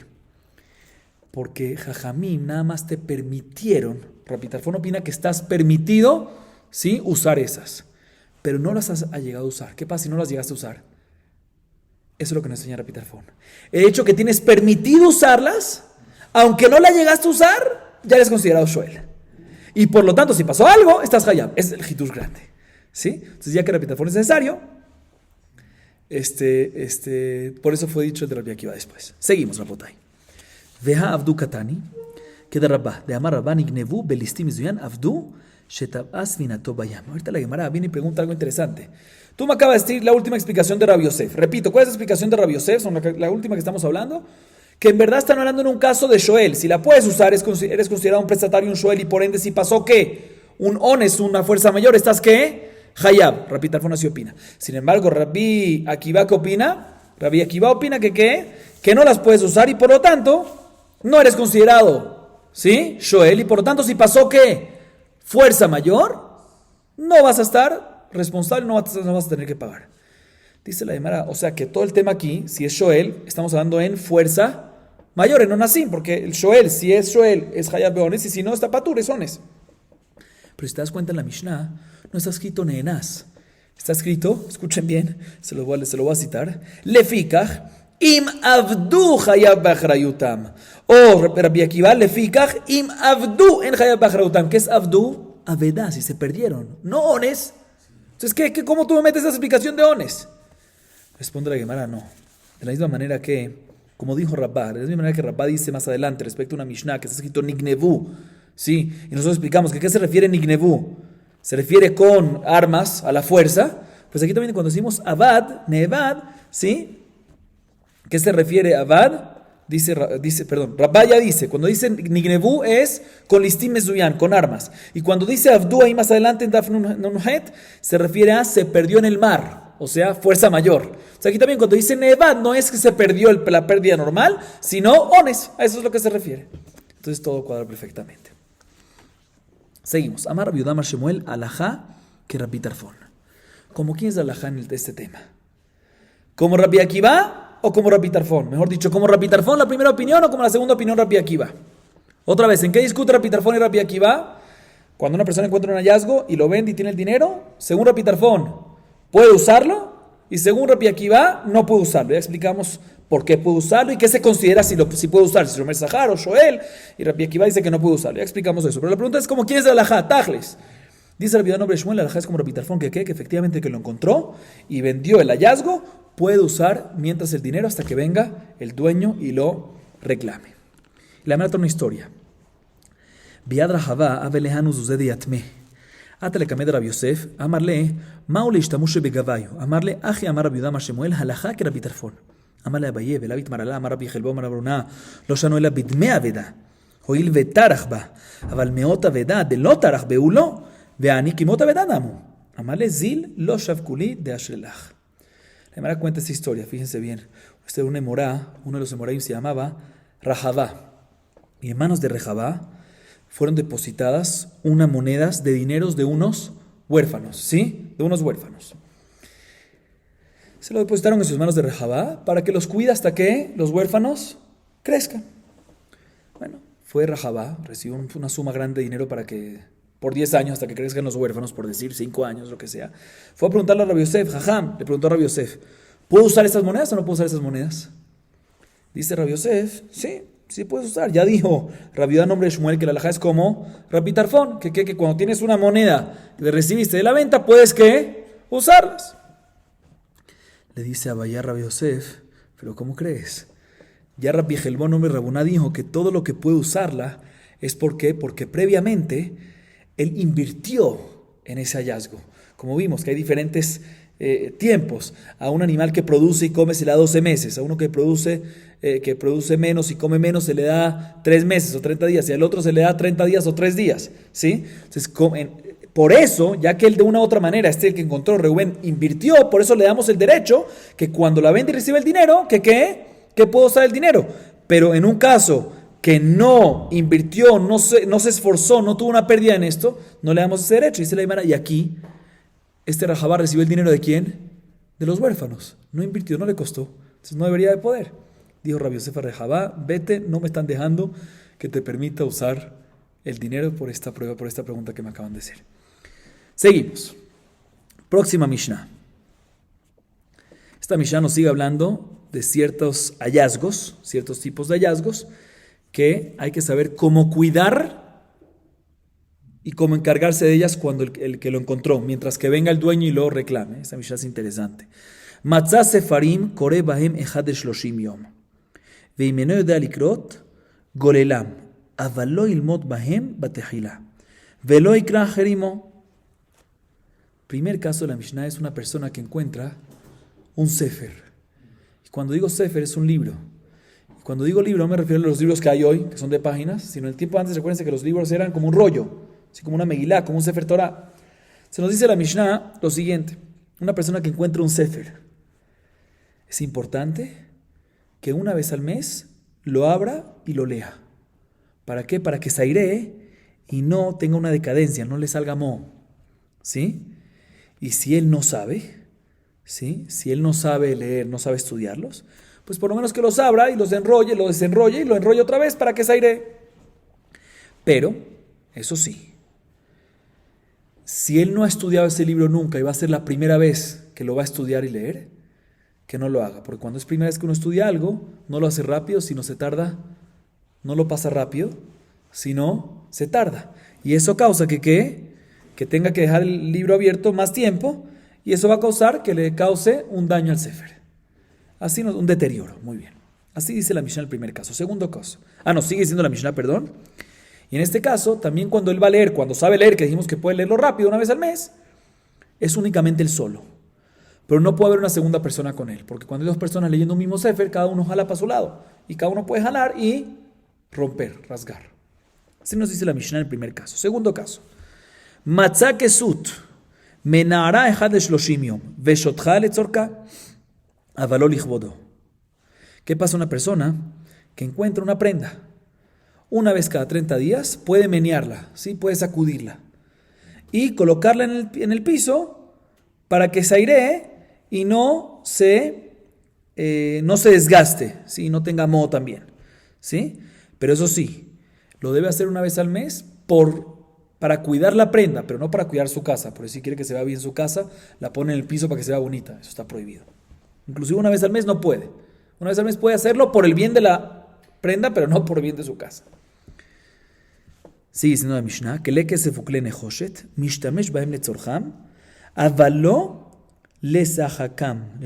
Porque Jajamim nada más te permitieron, Rabbi Tarfón opina que estás permitido, ¿sí? Usar esas, pero no las has llegado a usar. ¿Qué pasa si no las llegaste a usar? Eso es lo que nos enseña Rabbi Tarfón. El hecho que tienes permitido usarlas, aunque no las llegaste a usar, ya eres considerado Shoel. Y por lo tanto, si pasó algo, estás Hayab. Es el Hidush grande, ¿sí? Entonces, ya que Rabbi Tarfón es necesario, por eso fue dicho el de Rabbi Akiva después. Seguimos, Rabotai. Veja Abdu Katani, que de Rabba, de Amar Rabba, Nignevu, Belistim Zuyan, Abdu, Shetabas Vinato Bayam. Ahorita la Gemara viene y pregunta algo interesante. Tú me acabas de decir la última explicación de Rabbi Yosef. Repito, ¿cuál es la explicación de Rabbi Yosef? Son la última que estamos hablando. Que en verdad están hablando en un caso de Shoel. Si la puedes usar, eres considerado un prestatario, un Shoel, y por ende, si pasó ¿qué? Un ones, una fuerza mayor, ¿estás qué? Hayab. Rabbi Tarfón así opina. Sin embargo, Rabbi Akiva, ¿qué opina? Rabbi Akiva opina que no las puedes usar, y por lo tanto no eres considerado, ¿sí? Shoel, y por lo tanto, si pasó ¿qué? Fuerza mayor, no vas a estar responsable, no vas a tener que pagar. Dice la Gemara, o sea que todo el tema aquí, si es Shoel, estamos hablando en fuerza mayor, en Onasim, porque el Shoel, si es Shoel, es Hayab Beones, y si no, está Patur, es Ones. Pero si te das cuenta en la Mishnah, no está escrito Neenas. Está escrito, escuchen bien, se lo voy a citar, Lefikach, Im Avdu Hayab Bachrayutam. O Rabbi Akiva, Lefikach, Im Avdu en Hayab Bachrayutam. ¿Qué es Avdu? Avedá, si se perdieron, no Ones. Entonces, ¿cómo tú me metes esa explicación de Ones? Responde la Gemara, no. De la misma manera que, como dijo Rabba, de la misma manera que Rabba dice más adelante respecto a una Mishnah que está escrito Nignevu, ¿sí? Y nosotros explicamos que ¿qué se refiere Nignevu? Se refiere con armas a la fuerza. Pues aquí también cuando decimos Abad, Nevad, ¿sí? ¿Qué se refiere a Abad? Rabba ya dice, cuando dice Nignevu es con listim mezuyan, con armas. Y cuando dice Abdu ahí más adelante en Daf Nuhet, se refiere a se perdió en el mar, o sea, fuerza mayor. O sea, aquí también cuando dice Nevad no es que se perdió la pérdida normal, sino ones, a eso es lo que se refiere. Entonces todo cuadra perfectamente. Seguimos. Amar Rabbi Yudá Mar Shemuel alajá que Rabbi Tarfón. ¿Cómo quién es alajá en este tema? ¿Como Rabbi Akiva o como Rabbi Tarfón? Mejor dicho, ¿como Rabbi Tarfón la primera opinión o como la segunda opinión Rabbi Akiva? Otra vez, ¿en qué discute Rabbi Tarfón y Rabbi Akiva? Cuando una persona encuentra un hallazgo y lo vende y tiene el dinero, según Rabbi Tarfón, puede usarlo, y según Rabbi Akiva, no puede usarlo. Ya explicamos por qué puede usarlo y qué se considera si puede usar, si es Shomer Sahar o Shoel, y Rabbi Akiva dice que no puede usarlo. Ya explicamos eso. Pero la pregunta es, ¿cómo quién es el alajá? Tajles. Dice Rabbi Yudá Shmuel, el alajá es como Rabbi Tarfón, que efectivamente que lo encontró y vendió el hallazgo, puede usar mientras el dinero hasta que venga el dueño y lo reclame. Y la me trata una historia. Biad Rahavá Abelehanu Zuzedi Atme. Atale kamed Rabbi Yosef, amarle, maule ishtamushe begavayo, amarle, aji amar Rabbi Yudam Shemuel, halajá que Rabbi Tarfon. Amarle Abaye, velabit marala, amar Rabbi Jelbo, amar Bruna, lo shano ela bidme aveda, hoil vetarach ba, aval meot aveda, de lo tarach beulo, veani kimot aveda damu. Amarle zil, lo shavkuli de ashrelach. La Gemara cuenta esta historia, fíjense bien. Este era un emorá, uno de los emoraim se llamaba Rahabá. Y en manos de Rahabá fueron depositadas unas monedas de dineros de unos huérfanos, ¿sí? De unos huérfanos. Se lo depositaron en sus manos de Rahabá para que los cuide hasta que los huérfanos crezcan. Bueno, fue Rahabá, recibió una suma grande de dinero para que, por 10 años, hasta que crezcan los huérfanos, por decir 5 años, lo que sea. Fue a preguntarle a Rabbi Yosef, Jajam, le preguntó a Rabbi Yosef, ¿puedo usar estas monedas o no puedo usar esas monedas? Dice Rabbi Yosef, sí puedes usar. Ya dijo Rabbi Yudá, nombre de Shmuel, que la halajá es como Rabbi Tarfón, que cuando tienes una moneda que recibiste de la venta, puedes ¿qué? Usarlas. Le dice a Abayá Rabbi Yosef, ¿pero cómo crees? Ya Rabbi Jelbón, nombre de Rabuná, dijo que todo lo que puede usarla es porque previamente él invirtió en ese hallazgo. Como vimos que hay diferentes tiempos. A un animal que produce y come se le da 12 meses. A uno que produce menos y come menos se le da 3 meses o 30 días. Y al otro se le da 30 días o 3 días. ¿Sí? Entonces, por eso, ya que él de una u otra manera, el que encontró, Reubén, invirtió, por eso le damos el derecho que cuando la vende y recibe el dinero, que puede usar el dinero. Pero en un caso que no invirtió, no se esforzó, no tuvo una pérdida en esto, no le damos ese derecho. Dice la Gemara, y aquí este Rahabá recibió el dinero ¿de quién? De los huérfanos. No invirtió, no le costó. Entonces no debería de poder. Dijo Rabbi Yosef a Rahabá, vete, no me están dejando que te permita usar el dinero por esta prueba, por esta pregunta que me acaban de hacer. Seguimos. Próxima Mishnah. Esta Mishnah nos sigue hablando de ciertos hallazgos, ciertos tipos de hallazgos que hay que saber cómo cuidar y cómo encargarse de ellas cuando el que lo encontró, mientras que venga el dueño y lo reclame. Esta Mishnah es interesante. Matzah sefarim kore bahem echad shloshim yom. Veimeno yodea likrot golelam. Aval lo ilmod bahem batehila. Velo ikra jerimo. Primer caso de la Mishnah es una persona que encuentra un sefer. Y cuando digo sefer es un libro. Y cuando digo libro no me refiero a los libros que hay hoy, que son de páginas, sino el tiempo antes, recuérdense que los libros eran como un rollo, así como una megilá, como un sefer Torah. Se nos dice la Mishnah lo siguiente: una persona que encuentra un sefer, es importante que una vez al mes lo abra y lo lea. ¿Para qué? Para que se airee y no tenga una decadencia, no le salga moho. ¿Sí? Y si él no sabe, ¿sí? Si él no sabe leer, no sabe estudiarlos, pues por lo menos que los abra y los enrolle, lo desenrolle y lo enrolle otra vez para que se airee. Pero, eso sí, si él no ha estudiado ese libro nunca y va a ser la primera vez que lo va a estudiar y leer, que no lo haga. Porque cuando es primera vez que uno estudia algo, no lo hace rápido, sino se tarda. No lo pasa rápido, sino se tarda. Y eso causa que tenga que dejar el libro abierto más tiempo, y eso va a causar que le cause un daño al sefer. Así, un deterioro. Muy bien. Así dice la Mishnah en el primer caso. Segundo caso. Sigue diciendo la Mishnah, perdón. Y en este caso, también cuando él va a leer, cuando sabe leer, que dijimos que puede leerlo rápido una vez al mes, es únicamente él solo. Pero no puede haber una segunda persona con él, porque cuando hay 2 personas leyendo un mismo sefer, cada uno jala para su lado. Y cada uno puede jalar y romper, rasgar. Así nos dice la Mishnah en el primer caso. Segundo caso. Matzah kesut menara echad shloshim yom veshotcha letzorka avalo lichvodo. ¿Qué pasa a una persona que encuentra una prenda? Una vez cada 30 días puede menearla, ¿sí? Puede sacudirla y colocarla en el piso para que se airee y no se desgaste, ¿sí? No tenga moho también, ¿sí? Pero eso sí, lo debe hacer una vez al mes para cuidar la prenda, pero no para cuidar su casa. Por eso si quiere que se vea bien su casa, la pone en el piso para que se vea bonita. Eso está prohibido. Inclusive una vez al mes no puede. Una vez al mes puede hacerlo por el bien de la prenda, pero no por el bien de su casa. Sigue diciendo la Mishnah, que le que se fukle nehoshet, mishtamesh bahem letzorham, avalo lesahakam.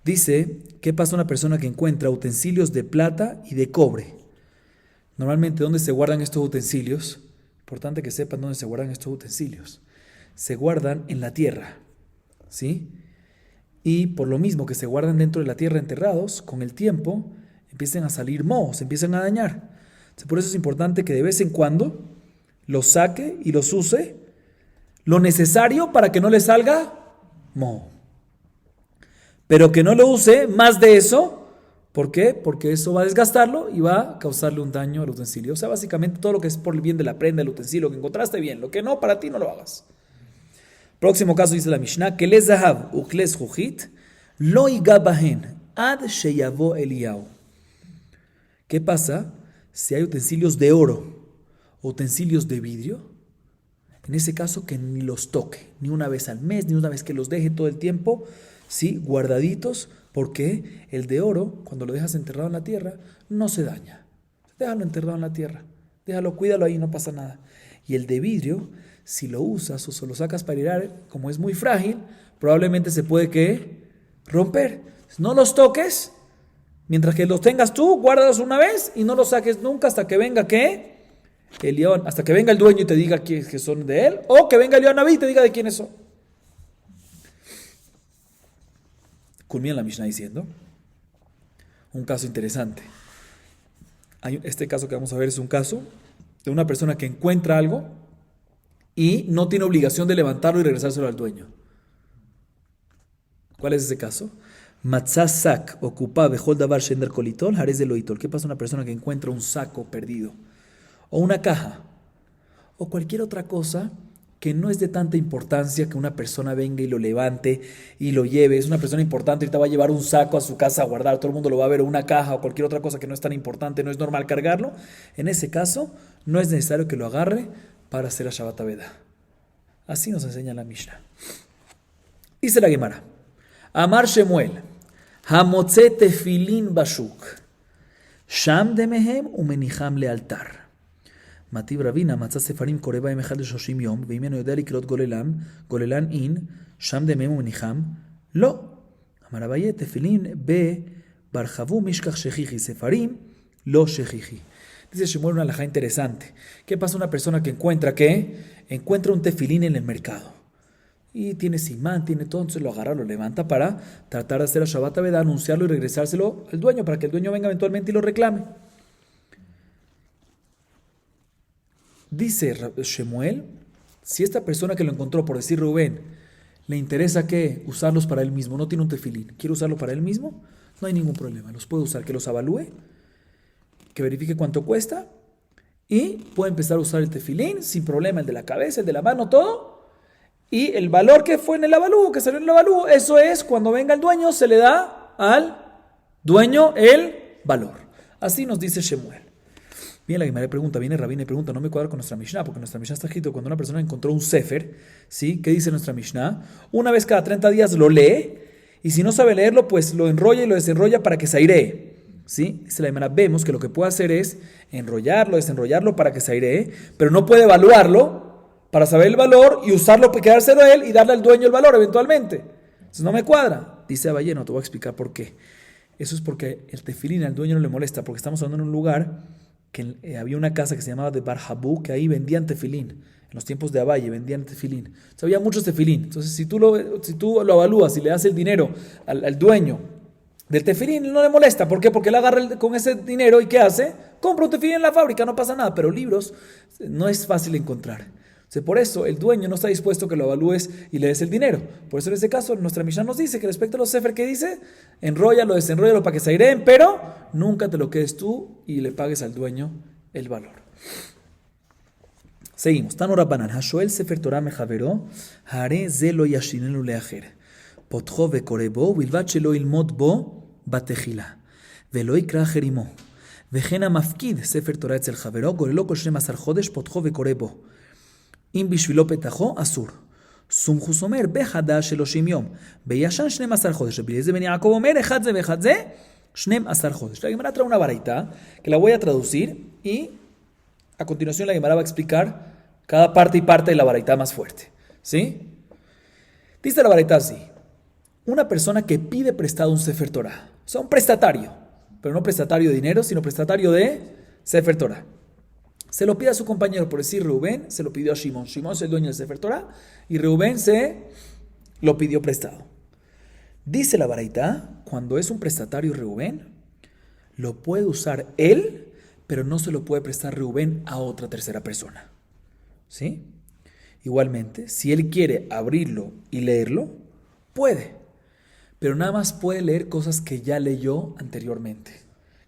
Dice, ¿qué pasa a una persona que encuentra utensilios de plata y de cobre? Normalmente, ¿dónde se guardan estos utensilios? Importante que sepan dónde se guardan estos utensilios. Se guardan en la tierra, ¿sí? Y por lo mismo que se guardan dentro de la tierra enterrados, con el tiempo empiezan a salir mohos, se empiezan a dañar. Entonces, por eso es importante que de vez en cuando los saque y los use lo necesario para que no le salga moho. Pero que no lo use más de eso. ¿Por qué? Porque eso va a desgastarlo y va a causarle un daño al utensilio. O sea, básicamente todo lo que es por el bien de la prenda, el utensilio que encontraste, bien. Lo que no, para ti no lo hagas. Próximo caso dice la Mishnah, que les zahav ukles jujit lo yiga bahen ad sheyavo Eliyahu. ¿Qué pasa si hay utensilios de oro o utensilios de vidrio? En ese caso que ni los toque, ni una vez al mes, ni una vez que los deje todo el tiempo, ¿sí? Guardaditos, porque el de oro, cuando lo dejas enterrado en la tierra, no se daña. Déjalo enterrado en la tierra, déjalo, cuídalo ahí, no pasa nada. Y el de vidrio, si lo usas o se lo sacas para irar, como es muy frágil, probablemente se puede ¿qué? Romper. No los toques, mientras que los tengas tú, guárdalos una vez y no los saques nunca hasta que venga ¿qué? El león, hasta que venga el dueño y te diga que son de él, o que venga el león Naví y te diga de quiénes son. Culmina la Mishnah diciendo un caso interesante. Este caso que vamos a ver es un caso de una persona que encuentra algo y no tiene obligación de levantarlo y regresárselo al dueño. ¿Cuál es ese caso? Matzah ocupa bechol davar shender kolitol, harez de loitol. ¿Qué pasa a una persona que encuentra un saco perdido? O una caja, o cualquier otra cosa que no es de tanta importancia que una persona venga y lo levante y lo lleve. Es una persona importante, ahorita va a llevar un saco a su casa a guardar, todo el mundo lo va a ver, o una caja o cualquier otra cosa que no es tan importante, no es normal cargarlo. En ese caso, no es necesario que lo agarre para hacer a Shabbat Aveda. Así nos enseña la Mishnah. Dice la Gemara, Amar Shemuel, Hamotze tefilin bashuk, Sham de mehem umenicham lealtar. Matib Ravina, Matzah Sefarim Koreba Emechad de Shoshim Yom, Veimeno Yodel Ikirot Golelan in, Sham de Memo Meniham, Lo. Amarabaye Tefilin Be Barjavu Mishkach Shechiji Sefarim, Lo Shechiji. Dice Shemuel una alajá interesante. ¿Qué pasa a una persona que encuentra qué? Encuentra un tefilín en el mercado. Y tiene simán, tiene todo, entonces lo agarra, lo levanta para tratar de hacer a Shabbat Aveda, anunciarlo y regresárselo al dueño, para que el dueño venga eventualmente y lo reclame. Dice Shemuel, si esta persona que lo encontró, por decir Rubén, le interesa que usarlos para él mismo, no tiene un tefilín, quiere usarlo para él mismo, no hay ningún problema, los puede usar, que los avalúe, que verifique cuánto cuesta y puede empezar a usar el tefilín sin problema, el de la cabeza, el de la mano, todo, y el valor que fue en el avalúo, que salió en el avalúo, eso es, cuando venga el dueño, se le da al dueño el valor. Así nos dice Shemuel. Viene la Gemara pregunta, viene Rabín y pregunta, no me cuadra con nuestra Mishnah, porque nuestra Mishnah está escrito cuando una persona encontró un sefer, ¿sí? ¿Qué dice nuestra Mishnah? Una vez cada 30 días lo lee, y si no sabe leerlo, pues lo enrolla y lo desenrolla para que se airee, ¿sí? Dice la Gemara, vemos que lo que puede hacer es enrollarlo, desenrollarlo para que se airee, pero no puede evaluarlo para saber el valor y usarlo para quedárselo a él y darle al dueño el valor eventualmente. Entonces no me cuadra. Dice Abaye, no te voy a explicar por qué. Eso es porque el tefilín al dueño no le molesta, porque estamos hablando en un lugar que había una casa que se llamaba de Barjabú, que ahí vendían tefilín. En los tiempos de Abaye vendían tefilín. Entonces, había muchos tefilín. Entonces, si tú lo evalúas y le das el dinero al dueño del tefilín, no le molesta. ¿Por qué? Porque él agarra con ese dinero y ¿qué hace? Compra un tefilín en la fábrica, no pasa nada. Pero libros no es fácil encontrar. Entonces, por eso el dueño no está dispuesto a que lo evalúes y le des el dinero. Por eso en este caso nuestra Mishnah nos dice que respecto a los sefer, ¿qué dice? Enróllalo, desenróllalo para que se aireen, pero nunca te lo quedes tú y le pagues al dueño el valor. Seguimos. Tano Rabbanan, Hashoel sefer Torah mejavero, hare ze lo yashinenu leacher. Potcho vekorebo, bilvat shelo ilmod bo batejila. Velo יקרא אחר עמו. וכן המפקיד ספר תורה אצל חברו, גורלו כל 12 חודש, פותחו וקורא בו. אם בשבילו פתחו, אסור. סומכוס אומר, בחדש 30 יום. בישן 12 חודש. רבי אליעזר בן יעקב אומר, אחד זה ואחד זה, 12 חודש. La Gemara trae una baraita, que la voy a traducir, y a continuación la Gemara va a explicar cada parte y parte de la baraita más fuerte. ¿Sí? Dice la baraita así. Una persona que pide prestado un Sefer Torah. O sea, un prestatario. Pero no prestatario de dinero, sino prestatario de Sefer Torah. Se lo pide a su compañero, por decir Reubén, se lo pidió a Shimon. Shimon es el dueño del Sefer Torah y Reubén se lo pidió prestado. Dice la Baraita, cuando es un prestatario Reubén, lo puede usar él, pero no se lo puede prestar Reubén a otra tercera persona. ¿Sí? Igualmente, si él quiere abrirlo y leerlo, puede. Pero nada más puede leer cosas que ya leyó anteriormente,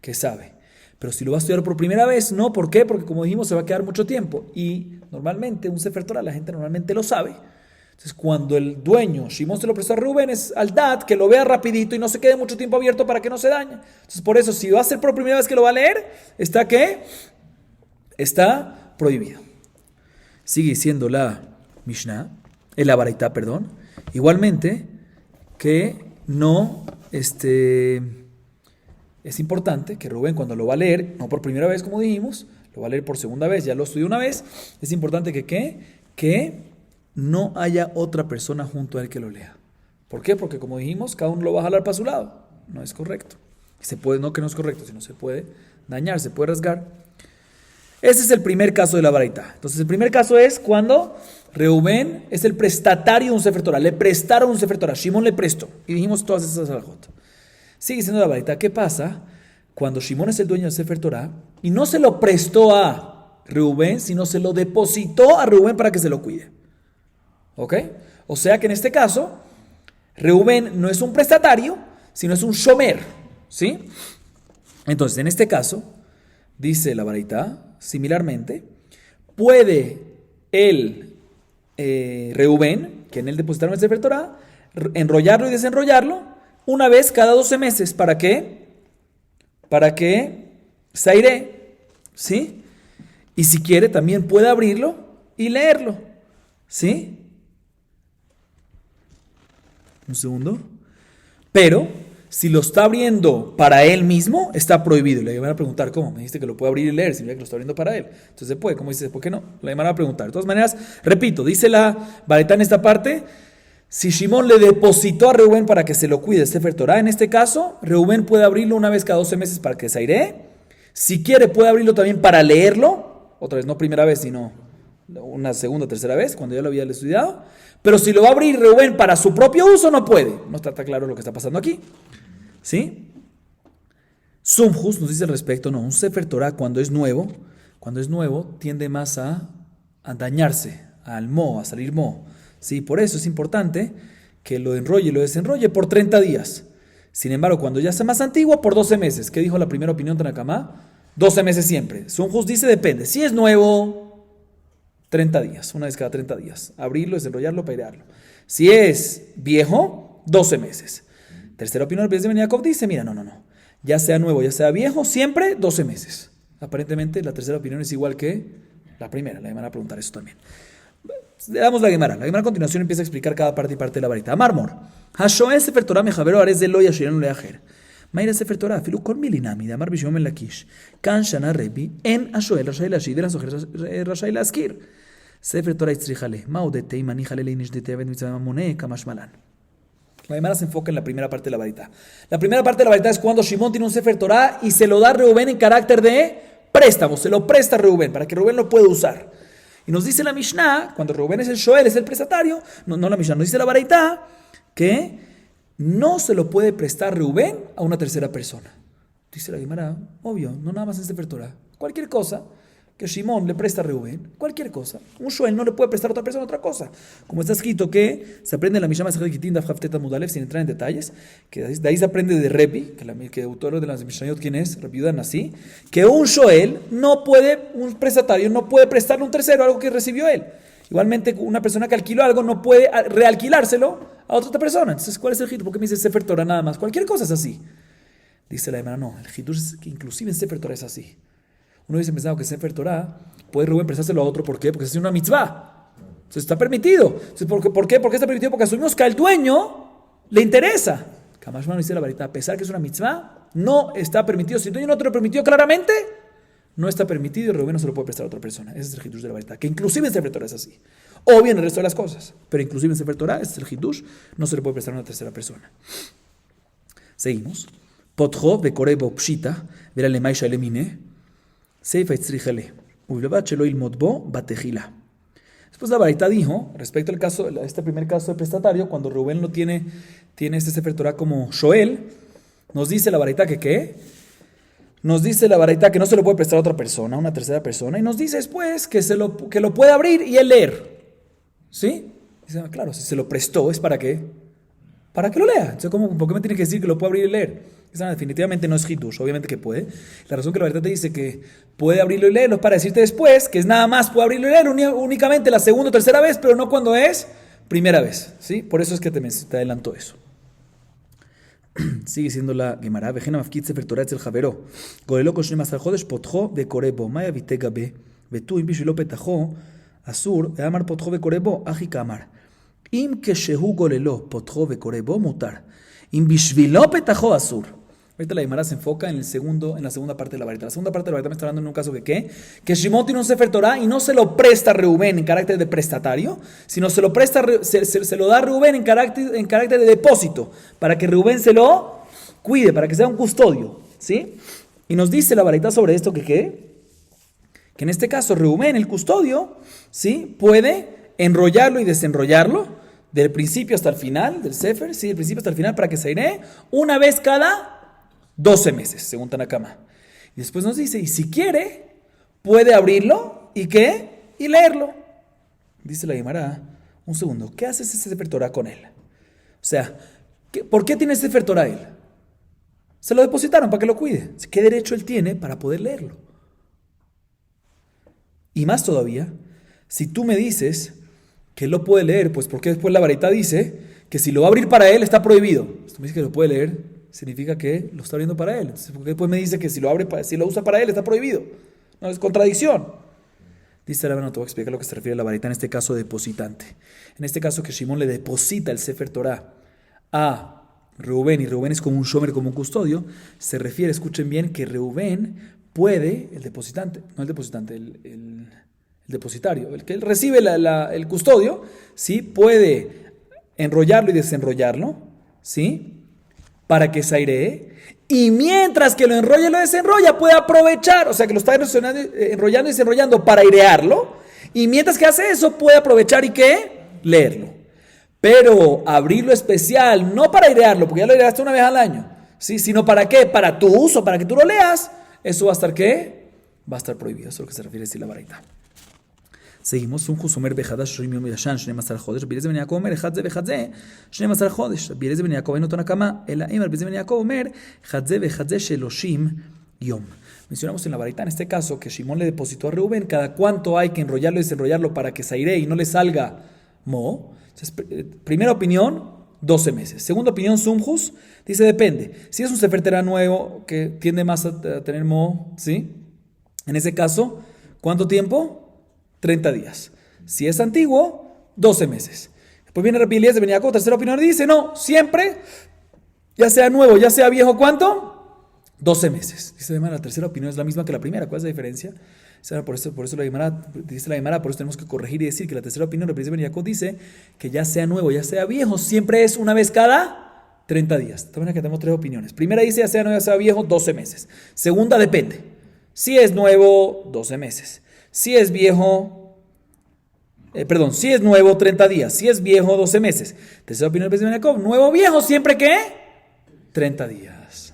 que sabe. Pero si lo va a estudiar por primera vez, no. ¿Por qué? Porque como dijimos, se va a quedar mucho tiempo. Y normalmente un Sefer Torah, la gente normalmente lo sabe. Entonces, cuando el dueño, Shimon se lo prestó a Rubén, es al dad, que lo vea rapidito y no se quede mucho tiempo abierto para que no se dañe. Entonces, por eso, si va a ser por primera vez que lo va a leer, ¿está qué? Está prohibido. Sigue diciendo la Mishnah, la Baraita, perdón. Igualmente, que no, es importante que Rubén, cuando lo va a leer, no por primera vez, como dijimos, lo va a leer por segunda vez, ya lo estudió una vez, es importante que no haya otra persona junto a él que lo lea. ¿Por qué? Porque como dijimos, cada uno lo va a jalar para su lado. No es correcto. Se puede, no que no es correcto, sino se puede dañar, se puede rasgar. Ese es el primer caso de la Baraita. Entonces, el primer caso es cuando Reubén es el prestatario de un Sefer Torah. Le prestaron un Sefer Torah. Shimon le prestó. Y dijimos todas esas alajot. Sigue siendo la Baraita. ¿Qué pasa cuando Shimon es el dueño del Sefer Torah y no se lo prestó a Reubén, sino se lo depositó a Reubén para que se lo cuide? ¿Ok? O sea que en este caso, Reubén no es un prestatario, sino es un shomer. ¿Sí? Entonces, en este caso, dice la Baraita, similarmente, puede el Reubén, que en él depositaron el Sefer Torah, enrollarlo y desenrollarlo una vez cada 12 meses. ¿Para qué? Para que Zaire, ¿sí? Y si quiere, también puede abrirlo y leerlo. ¿Sí? Un segundo. Pero, si lo está abriendo para él mismo, está prohibido. Le van a preguntar, ¿cómo? Me dijiste que lo puede abrir y leer, significa que lo está abriendo para él. Entonces se puede. ¿Cómo dices? ¿Por qué no? Le van a preguntar. De todas maneras, repito, dice la Baraita en esta parte, si Shimon le depositó a Reubén para que se lo cuide, Sefer Torah, en este caso, Reubén puede abrirlo una vez cada 12 meses para que se airee. Si quiere, puede abrirlo también para leerlo. Otra vez, no primera vez, sino una segunda o tercera vez, cuando ya lo había estudiado. Pero si lo va a abrir Reubén para su propio uso, no puede. No está tan claro lo que está pasando aquí. ¿Sí? Sumjus nos dice al respecto, no, un Sefer Torah cuando es nuevo, tiende más a dañarse, al mo, a salir mo. ¿Sí? Por eso es importante que lo enrolle y lo desenrolle por 30 días. Sin embargo, cuando ya sea más antiguo, por 12 meses. ¿Qué dijo la primera opinión de Tanakama? 12 meses siempre. Sumjus dice, depende. Si es nuevo, 30 días, una vez cada 30 días. Abrirlo, desenrollarlo, peirearlo. Si es viejo, 12 meses. Tercera opinión, el presidente Ben Yaakov dice, mira, no. Ya sea nuevo, ya sea viejo, siempre 12 meses. Aparentemente, la tercera opinión es igual que la primera. Le van a preguntar eso también. Le damos la Gemara. La Gemara a continuación empieza a explicar cada parte y parte de la Baraita. Marmor. Hashoel Sefer Torah mejavero ares de lo yashirenu leajer. Mayra Sefer Torah, filu con milinami, de Amar Bishom en Lakish. Kan Shana Rebi, en Hashoel Rashai Lashid, de las ojeras Rashai Laskir. Sefer Torah itzrijale, maudete y manijale leinish de teavet mitzvah mamone, kamash malan. La Gemara se enfoca en la primera parte de la Baraita. La primera parte de la Baraita es cuando Shimon tiene un Sefer Torah y se lo da a Reubén en carácter de préstamo. Se lo presta a Reubén para que Reubén lo pueda usar. Y nos dice la Mishnah, cuando Reubén es el shoel, es el prestatario, no la Mishnah, nos dice la Baraita que no se lo puede prestar Reubén a una tercera persona. Dice la Gemara, obvio, no nada más en Sefer Torah. Cualquier cosa que Shimon le presta a Reubén, cualquier cosa. Un shoel no le puede prestar a otra persona otra cosa. Como está escrito que se aprende en la Mishnah Masechet Gitin Daf Haftet Amud Aleph, sin entrar en detalles, que de ahí se aprende de Rebi, que autor de las Mishnayot, ¿quién es? Rabbi Yehuda Nasi, que un shoel no puede, un prestatario no puede prestarle a un tercero algo que recibió él. Igualmente, una persona que alquiló algo no puede realquilárselo a otra persona. Entonces, ¿cuál es el hito? ¿Por qué me dice Sefer Torah nada más? Cualquier cosa es así. Dice la Gemara, no, el hito es que inclusive en Sefer Torah es así. Uno hubiese pensado que Sefer Torah puede Rubén prestárselo a otro. ¿Por qué? Porque es una mitzvah. Entonces está permitido. Entonces, ¿por qué? Porque está permitido porque asumimos que al dueño le interesa. Kamashman dice la Baraita, a pesar que es una mitzvah, no está permitido. Si el dueño no te lo permitió claramente, no está permitido y Rubén no se lo puede prestar a otra persona. Ese es el hitush de la Baraita. Que inclusive en Sefer Torah es así. O bien el resto de las cosas. Pero inclusive en Sefer Torah, ese es el hitush, no se le puede prestar a una tercera persona. Seguimos. Potjo, Bekore, Bopshita, Vera Lemaisha Lemine. Seifa Itzrijale. Después la baraita dijo, respecto al caso, este primer caso de prestatario, cuando Rubén lo tiene este Sefer Torah como Shoel, nos dice la baraita que ¿qué? Nos dice la baraita que no se lo puede prestar a otra persona, a una tercera persona, y nos dice después que lo puede abrir y él leer. ¿Sí? Dice, claro, si se lo prestó, ¿es para qué? Para que lo lea. Entonces, ¿por qué me tiene que decir que lo puede abrir y leer? Esa definitivamente no es hidush, obviamente que puede. La razón que la verdad te dice que puede abrirlo y leerlo es para decirte después que es nada más puede abrirlo y leerlo únicamente la segunda o tercera vez, pero no cuando es primera vez. ¿Sí? Por eso es que te adelanto eso. Sigue siendo la Gemara. Vejena mafkit sefer Torah etzel javero. Golelo koshne masar chodesh potcho vekorebo. Maya vitega be. Vetu im bishvilo petacho asur. Veamar potcho vekorebo. Aji kamar. Im keshehu golelo potcho vekorebo mutar. Im bishvilo petacho asur. Ahorita la Gemara se enfoca en la segunda parte de la varita. La segunda parte de la varita me está hablando en un caso que ¿qué? Que Shimon tiene un Sefer Torah y no se lo presta a Reubén en carácter de prestatario, sino se lo da a Reubén en carácter de depósito, para que Reubén se lo cuide, para que sea un custodio, ¿sí? Y nos dice la varita sobre esto que ¿qué? Que en este caso Reubén, el custodio, ¿sí? Puede enrollarlo y desenrollarlo del principio hasta el final del Sefer, ¿sí? Del principio hasta el final para que se iré una vez cada 12 meses, según Tanakama. Y después nos dice, y si quiere, puede abrirlo, ¿y qué? Y leerlo. Dice la Gemara, un segundo, ¿qué hace ese Sefer Torah con él? O sea, ¿por qué tiene ese Sefer Torah él? Se lo depositaron para que lo cuide. ¿Qué derecho él tiene para poder leerlo? Y más todavía, si tú me dices que él lo puede leer, pues ¿por qué después la varita dice que si lo va a abrir para él está prohibido? Si tú me dices que lo puede leer, significa que lo está abriendo para él. Entonces, ¿por qué después me dice que si lo usa para él está prohibido? No, es contradicción. Dice la no te voy a explicar a lo que se refiere a la varita en este caso depositante. En este caso que Shimon le deposita el Sefer Torah a Reubén, y Reubén es como un shomer, como un custodio, se refiere, escuchen bien, que Reubén puede, el depositante, no el depositante, el depositario, el que recibe el custodio, ¿sí? Puede enrollarlo y desenrollarlo, ¿sí? Para que se airee, y mientras que lo enrolla y lo desenrolla, puede aprovechar, o sea que lo está enrollando y desenrollando para airearlo, y mientras que hace eso, puede aprovechar y ¿qué? Leerlo. Pero abrirlo especial, no para airearlo, porque ya lo aireaste una vez al año, ¿sí? Sino para ¿qué? Para tu uso, para que tú lo leas, eso va a estar ¿qué? Va a estar prohibido, eso es lo que se refiere a decir la baraita. Seguimos, un Jusumer Bejadash Shoim Yom Yashan, Shne Masar Chodesh, Birez Ben Yaakov Omer, Chadze Bechadze, Shne Masar Chodesh, Birez Ben Yaakov Enoton Akama, Ela Emer, Birez Ben Yaakov Omer, Chadze Bechadze Sheloshim Yom. Mencionamos en la varita, en este caso, que Shimon le depositó a Reuben, cada cuánto hay que enrollarlo y desenrollarlo para que se airee y no le salga mo. Entonces, primera opinión, 12 meses. Segunda opinión, Sumjus, dice depende. Si es un Sefer Torah nuevo que tiende más a tener mo, ¿sí? En ese caso, ¿cuánto tiempo? 30 días. Si es antiguo, 12 meses. Después viene Rabbi Eliezer ben Yaakov, tercera opinión, y dice, no, siempre, ya sea nuevo, ya sea viejo, ¿cuánto? 12 meses. Dice la tercera opinión es la misma que la primera. ¿Cuál es la diferencia? Por eso la Gemara, dice la Gemara, por eso tenemos que corregir y decir que la tercera opinión, Rabbi Eliezer ben Yaakov dice que ya sea nuevo, ya sea viejo, siempre es una vez cada 30 días. De manera que tenemos tres opiniones. Primera dice, ya sea nuevo, ya sea viejo, 12 meses. Segunda, depende. Si es nuevo, 12 meses. Si es viejo, si es nuevo, 30 días. Si es viejo, 12 meses. Tercera opinión del presidente Jacob. Nuevo, viejo, siempre que 30 días.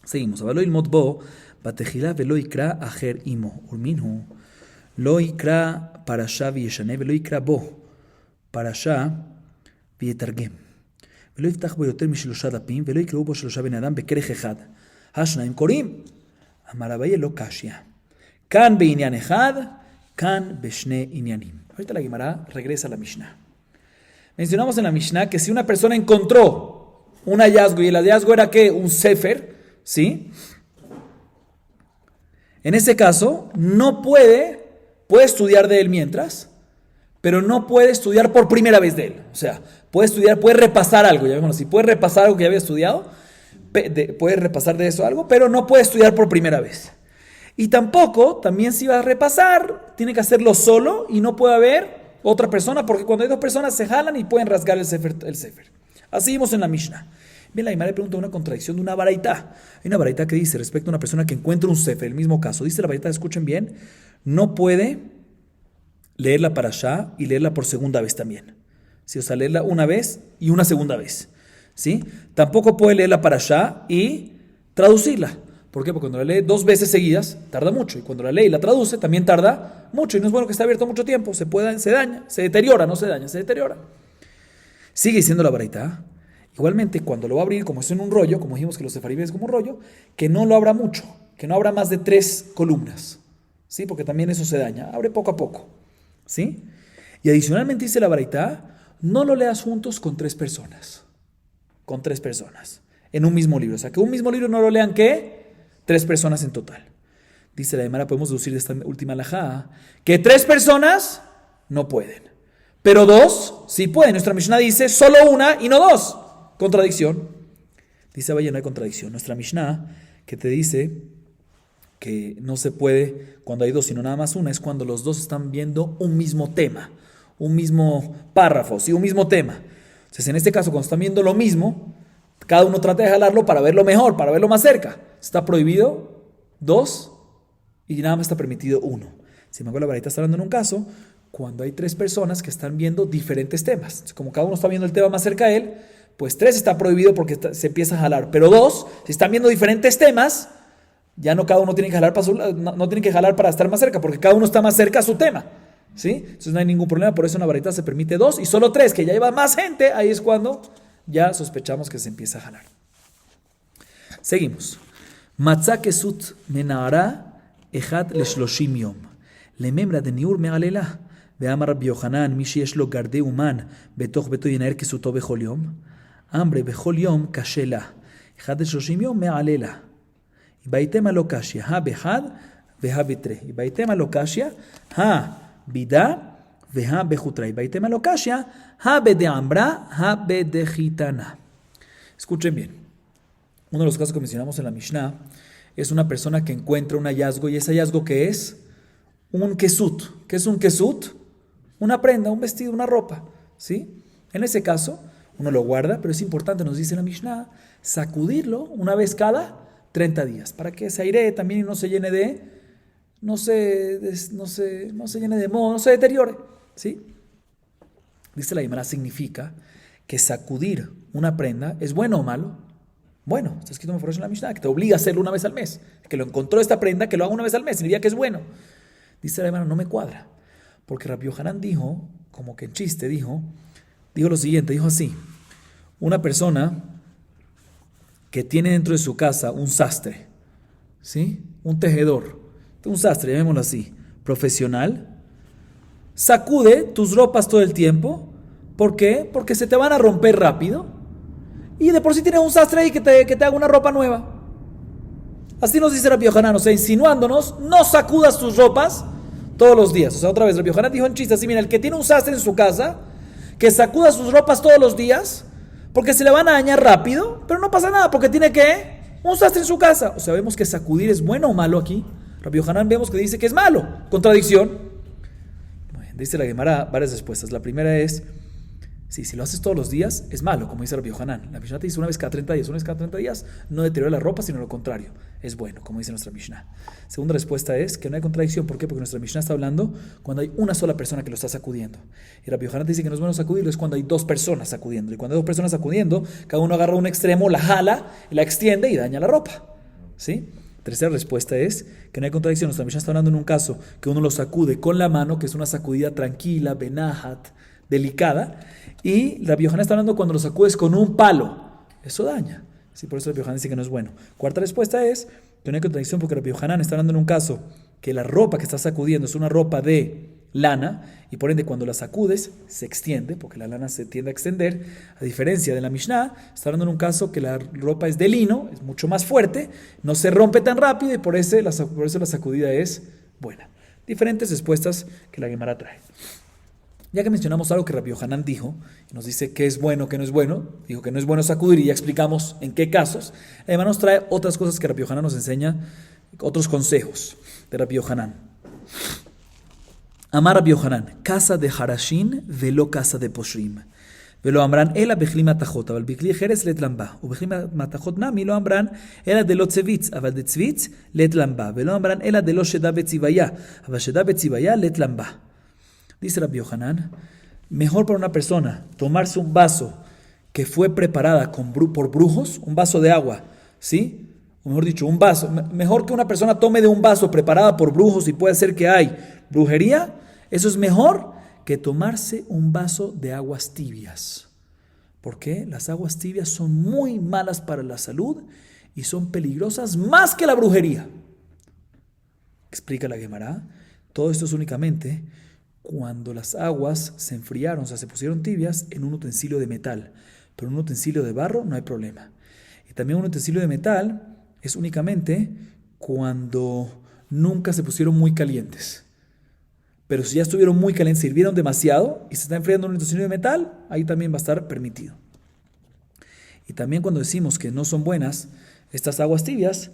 Seguimos. Avalo ilmot bo, batejila velo ikra ajer imo. Urminhu. Lo ikra parasha viyeshane, velo ikra bo. Parasha viyetargem. ולא יפתח בו יותר משלושה דפים, ולא יקראו בו שלושה בני אדם בכרך אחד. השניים קוראים. אמר אביי לא קשיא. כאן בעניין אחד, כאן בשני עניינים. Ahorita la Gemara regresa a la Mishnah. Mencionamos en la Mishnah que si una persona encontró un hallazgo, y el hallazgo era ¿qué? Un sefer, ¿sí? En ese caso, no puede estudiar de él mientras, pero no puede estudiar por primera vez de él. O sea, puede repasar algo, ya vemos así, puede repasar algo que ya había estudiado, puede repasar de eso algo, pero no puede estudiar por primera vez. Y tampoco, también si va a repasar, tiene que hacerlo solo y no puede haber otra persona, porque cuando hay dos personas se jalan y pueden rasgar el sefer. Así vimos en la Mishnah. Bien, la Gemara le pregunta una contradicción de una baraita. Hay una baraita que dice respecto a una persona que encuentra un sefer, el mismo caso. Dice la baraita, escuchen bien, no puede leer la parashá y leerla por segunda vez también. ¿Sí? O sea, leerla una vez y una segunda vez. ¿Sí? Tampoco puede leer la parashá y traducirla. ¿Por qué? Porque cuando la lee 2 veces seguidas, tarda mucho. Y cuando la lee y la traduce, también tarda mucho. Y no es bueno que esté abierto mucho tiempo. Se daña, se deteriora, no se daña, se deteriora. Sigue diciendo la baraita. Igualmente, cuando lo va a abrir, como es en un rollo, como dijimos que los sefarim es como un rollo, que no lo abra mucho, que no abra más de 3 columnas. ¿Sí? Porque también eso se daña. Abre poco a poco. ¿Sí? Y adicionalmente dice la baraita, no lo leas juntos con 3 personas. Con 3 personas. En un mismo libro. O sea, que un mismo libro no lo lean, ¿qué? 3 personas en total. Dice la Gemara, podemos deducir de esta última alajá, que 3 personas no pueden. Pero 2 sí pueden. Nuestra Mishnah dice solo una y no 2. Contradicción. Dice, vaya, no hay contradicción. Nuestra Mishnah, que te dice que no se puede cuando hay 2, sino nada más una, es cuando los 2 están viendo un mismo tema, un mismo párrafo, ¿sí? Un mismo tema. Entonces, en este caso, cuando están viendo lo mismo, cada uno trata de jalarlo para verlo mejor, para verlo más cerca. Está prohibido 2 y nada más está permitido 1. Si me acuerdo, la baraita está hablando en un caso cuando hay 3 personas que están viendo diferentes temas. Entonces, como cada uno está viendo el tema más cerca de él, pues 3 está prohibido porque se empieza a jalar. Pero 2, si están viendo diferentes temas, ya no cada uno tiene que jalar para no tienen que jalar para estar más cerca, porque cada uno está más cerca a su tema. ¿Sí? Entonces no hay ningún problema, por eso en la baraita se permite 2 y solo 3, que ya lleva más gente, ahí es cuando ya sospechamos que se empieza a jalar. Seguimos. Matzah kesut menara echad leshloshim yom. Lememra de niur me'alela. Ve'amar Rabbi Yohanan, mi sheyesh lo garde uman, betoch beto yenaer kesuto bechol yom. Hambre bechol yom kashela. Echad leshloshim yom me'alela. Y baitema lo kashia. Ha behad, veha betre. Y baitema lo kashia. Ha bida, veha bejutra. Y baitema lo kashia. Ha bede ambra, ha bede gitana. Escuchen bien. Uno de los casos que mencionamos en la Mishnah es una persona que encuentra un hallazgo, y ese hallazgo ¿qué es? Un kesut. ¿Qué es un kesut? Una prenda, un vestido, una ropa. ¿Sí? En ese caso, uno lo guarda, pero es importante, nos dice la Mishnah, sacudirlo una vez cada 30 días, para que se airee también y no se llene de, no se llene de moho, no se deteriore. ¿Sí? Dice la Gemara, significa que sacudir una prenda es bueno o malo. Bueno, está escrito en la Mishnah, que te obliga a hacerlo una vez al mes. Que lo encontró esta prenda, que lo haga una vez al mes, significa que es bueno. Dice la hermana, no me cuadra. Porque Rabbi Yohanan dijo, como que en chiste, dijo lo siguiente, dijo así. Una persona que tiene dentro de su casa un sastre, ¿sí? Un tejedor, un sastre, llamémoslo así, profesional, sacude tus ropas todo el tiempo. ¿Por qué? Porque se te van a romper rápido. Y de por sí tienes un sastre ahí que te haga una ropa nueva. Así nos dice Rabbi Yohanan, o sea, insinuándonos, no sacudas tus ropas todos los días. O sea, otra vez, Rabbi Yohanan dijo en chiste así, mira, el que tiene un sastre en su casa, que sacuda sus ropas todos los días, porque se le van a dañar rápido, pero no pasa nada, porque tiene un sastre en su casa. O sea, vemos que sacudir es bueno o malo aquí. Rabbi Yohanan vemos que dice que es malo. Contradicción. Bueno, dice la Gemara varias respuestas. La primera es, sí, si lo haces todos los días, es malo, como dice Rabbi Yohanan. La Mishnah te dice una vez cada 30 días. Una vez cada 30 días no deteriora la ropa, sino lo contrario. Es bueno, como dice nuestra Mishnah. Segunda respuesta es que no hay contradicción. ¿Por qué? Porque nuestra Mishnah está hablando cuando hay una sola persona que lo está sacudiendo. Y Rabbi Yohanan dice que no es bueno sacudirlo, es cuando hay 2 personas sacudiendo. Y cuando hay 2 personas sacudiendo, cada uno agarra un extremo, la jala, la extiende y daña la ropa. ¿Sí? Tercera respuesta es que no hay contradicción. Nuestra Mishnah está hablando en un caso que uno lo sacude con la mano, que es una sacudida tranquila, benahat, delicada. Y Rabbi Yohanan está hablando cuando lo sacudes con un palo. Eso daña. Sí, por eso Rabbi Yohanan dice que no es bueno. Cuarta respuesta es que no hay contradicción porque Rabbi Yohanan está hablando en un caso que la ropa que está sacudiendo es una ropa de lana y por ende cuando la sacudes se extiende porque la lana se tiende a extender. A diferencia de la Mishnah, está hablando en un caso que la ropa es de lino, es mucho más fuerte, no se rompe tan rápido y por eso la sacudida es buena. Diferentes respuestas que la Gemara trae. Ya que mencionamos algo que Rabbi Yohanan dijo, y nos dice qué es bueno, qué no es bueno, dijo que no es bueno sacudir y ya explicamos en qué casos, además nos trae otras cosas que Rabbi Yohanan nos enseña, otros consejos de Rabbi Yohanan. Amar Rabbi Yohanan, casa de Harashin, velo casa de Poshrim. Velo amran ela bechli matachot, aval bechli jerez letlamba. O bechli matachot nami lo amran ela de lo tzevitz, aval de tzvitz letlamba. Velo amran ela de lo sheda betzivaya, aval sheda betzivaya letlamba. Dice Rabbi Yohanan, mejor para una persona tomarse un vaso que fue preparada por brujos, un vaso de agua, ¿sí? O mejor dicho, un vaso. Mejor que una persona tome de un vaso preparada por brujos y puede ser que hay brujería, eso es mejor que tomarse un vaso de aguas tibias. ¿Por qué? Las aguas tibias son muy malas para la salud y son peligrosas más que la brujería. Explica la Gemara. Todo esto es únicamente cuando las aguas se enfriaron, o sea, se pusieron tibias en un utensilio de metal. Pero en un utensilio de barro no hay problema. Y también un utensilio de metal es únicamente cuando nunca se pusieron muy calientes. Pero si ya estuvieron muy calientes, sirvieron demasiado y se está enfriando en un utensilio de metal, ahí también va a estar permitido. Y también cuando decimos que no son buenas estas aguas tibias,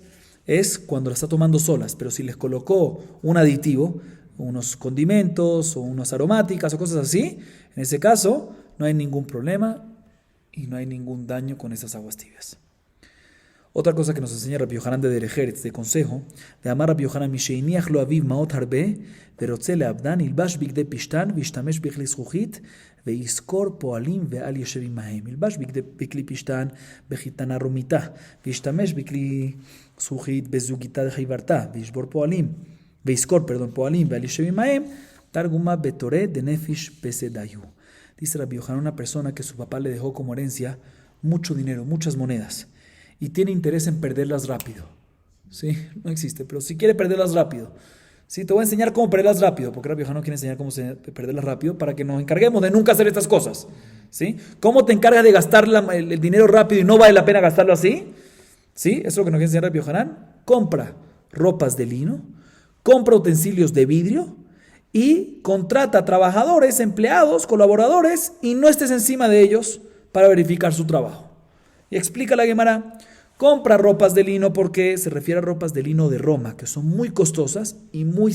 es cuando las está tomando solas. Pero si les colocó un aditivo, unos condimentos o unas aromáticas o cosas así, en ese caso no hay ningún problema y no hay ningún daño con esas aguas tibias. Otra cosa que nos enseña Rabbi Yohanan de Derejeretz, de consejo, de amar Rabbi Yohanan, Misheiniach lo aviv maot harbe, verotze leabdan, ilbash bigde pishtan, vishtamesh bichli zchuchit, veiskor poalim veal yeshev imahem. Ilbash bigde pishtan, bechitana romita, vishtamesh bigli zchuchit, bezugita de heivarta, veishbor poalim, veiskor, poalim veal yeshev imahem, targuma betore de nefish pesedayu. Dice Rabbi Yohanan, una persona que su papá le dejó como herencia mucho dinero, muchas monedas, y tiene interés en perderlas rápido. ¿Sí? No existe, pero si quiere perderlas rápido. ¿Sí? Te voy a enseñar cómo perderlas rápido, porque Rabbi Yohanan quiere enseñar cómo perderlas rápido para que nos encarguemos de nunca hacer estas cosas. ¿Sí? ¿Cómo te encargas de gastar el dinero rápido y no vale la pena gastarlo así? ¿Sí? Eso es lo que nos quiere enseñar Rabbi Yohanan. Compra ropas de lino, compra utensilios de vidrio y contrata trabajadores, empleados, colaboradores y no estés encima de ellos para verificar su trabajo. Y explica la Gemara, compra ropas de lino porque se refiere a ropas de lino de Roma, que son muy costosas y muy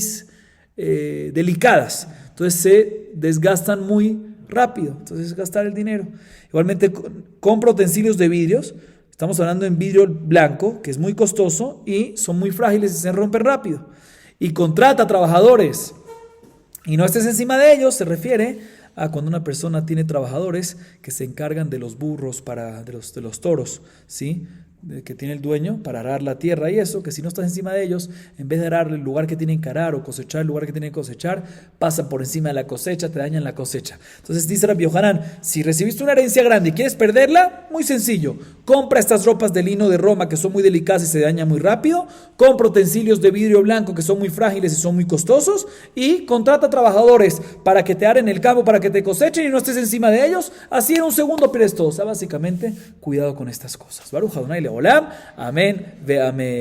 delicadas. Entonces se desgastan muy rápido, entonces es gastar el dinero. Igualmente compra utensilios de vidrios, estamos hablando en vidrio blanco, que es muy costoso y son muy frágiles y se rompen rápido. Y contrata trabajadores y no estés encima de ellos, se refiere a cuando una persona tiene trabajadores que se encargan de los burros, de los toros, ¿sí? Que tiene el dueño para arar la tierra y eso, que si no estás encima de ellos, en vez de arar el lugar que tienen que arar o cosechar el lugar que tienen que cosechar, pasan por encima de la cosecha, te dañan la cosecha. Entonces dice Rabbi Yohanan, si recibiste una herencia grande y quieres perderla, muy sencillo, compra estas ropas de lino de Roma que son muy delicadas y se dañan muy rápido, compra utensilios de vidrio blanco que son muy frágiles y son muy costosos y contrata trabajadores para que te aren el campo, para que te cosechen y no estés encima de ellos, así en un segundo pierdes todo. O sea, básicamente, cuidado con estas cosas. Baruch Adonai Leolam, amén ve amén.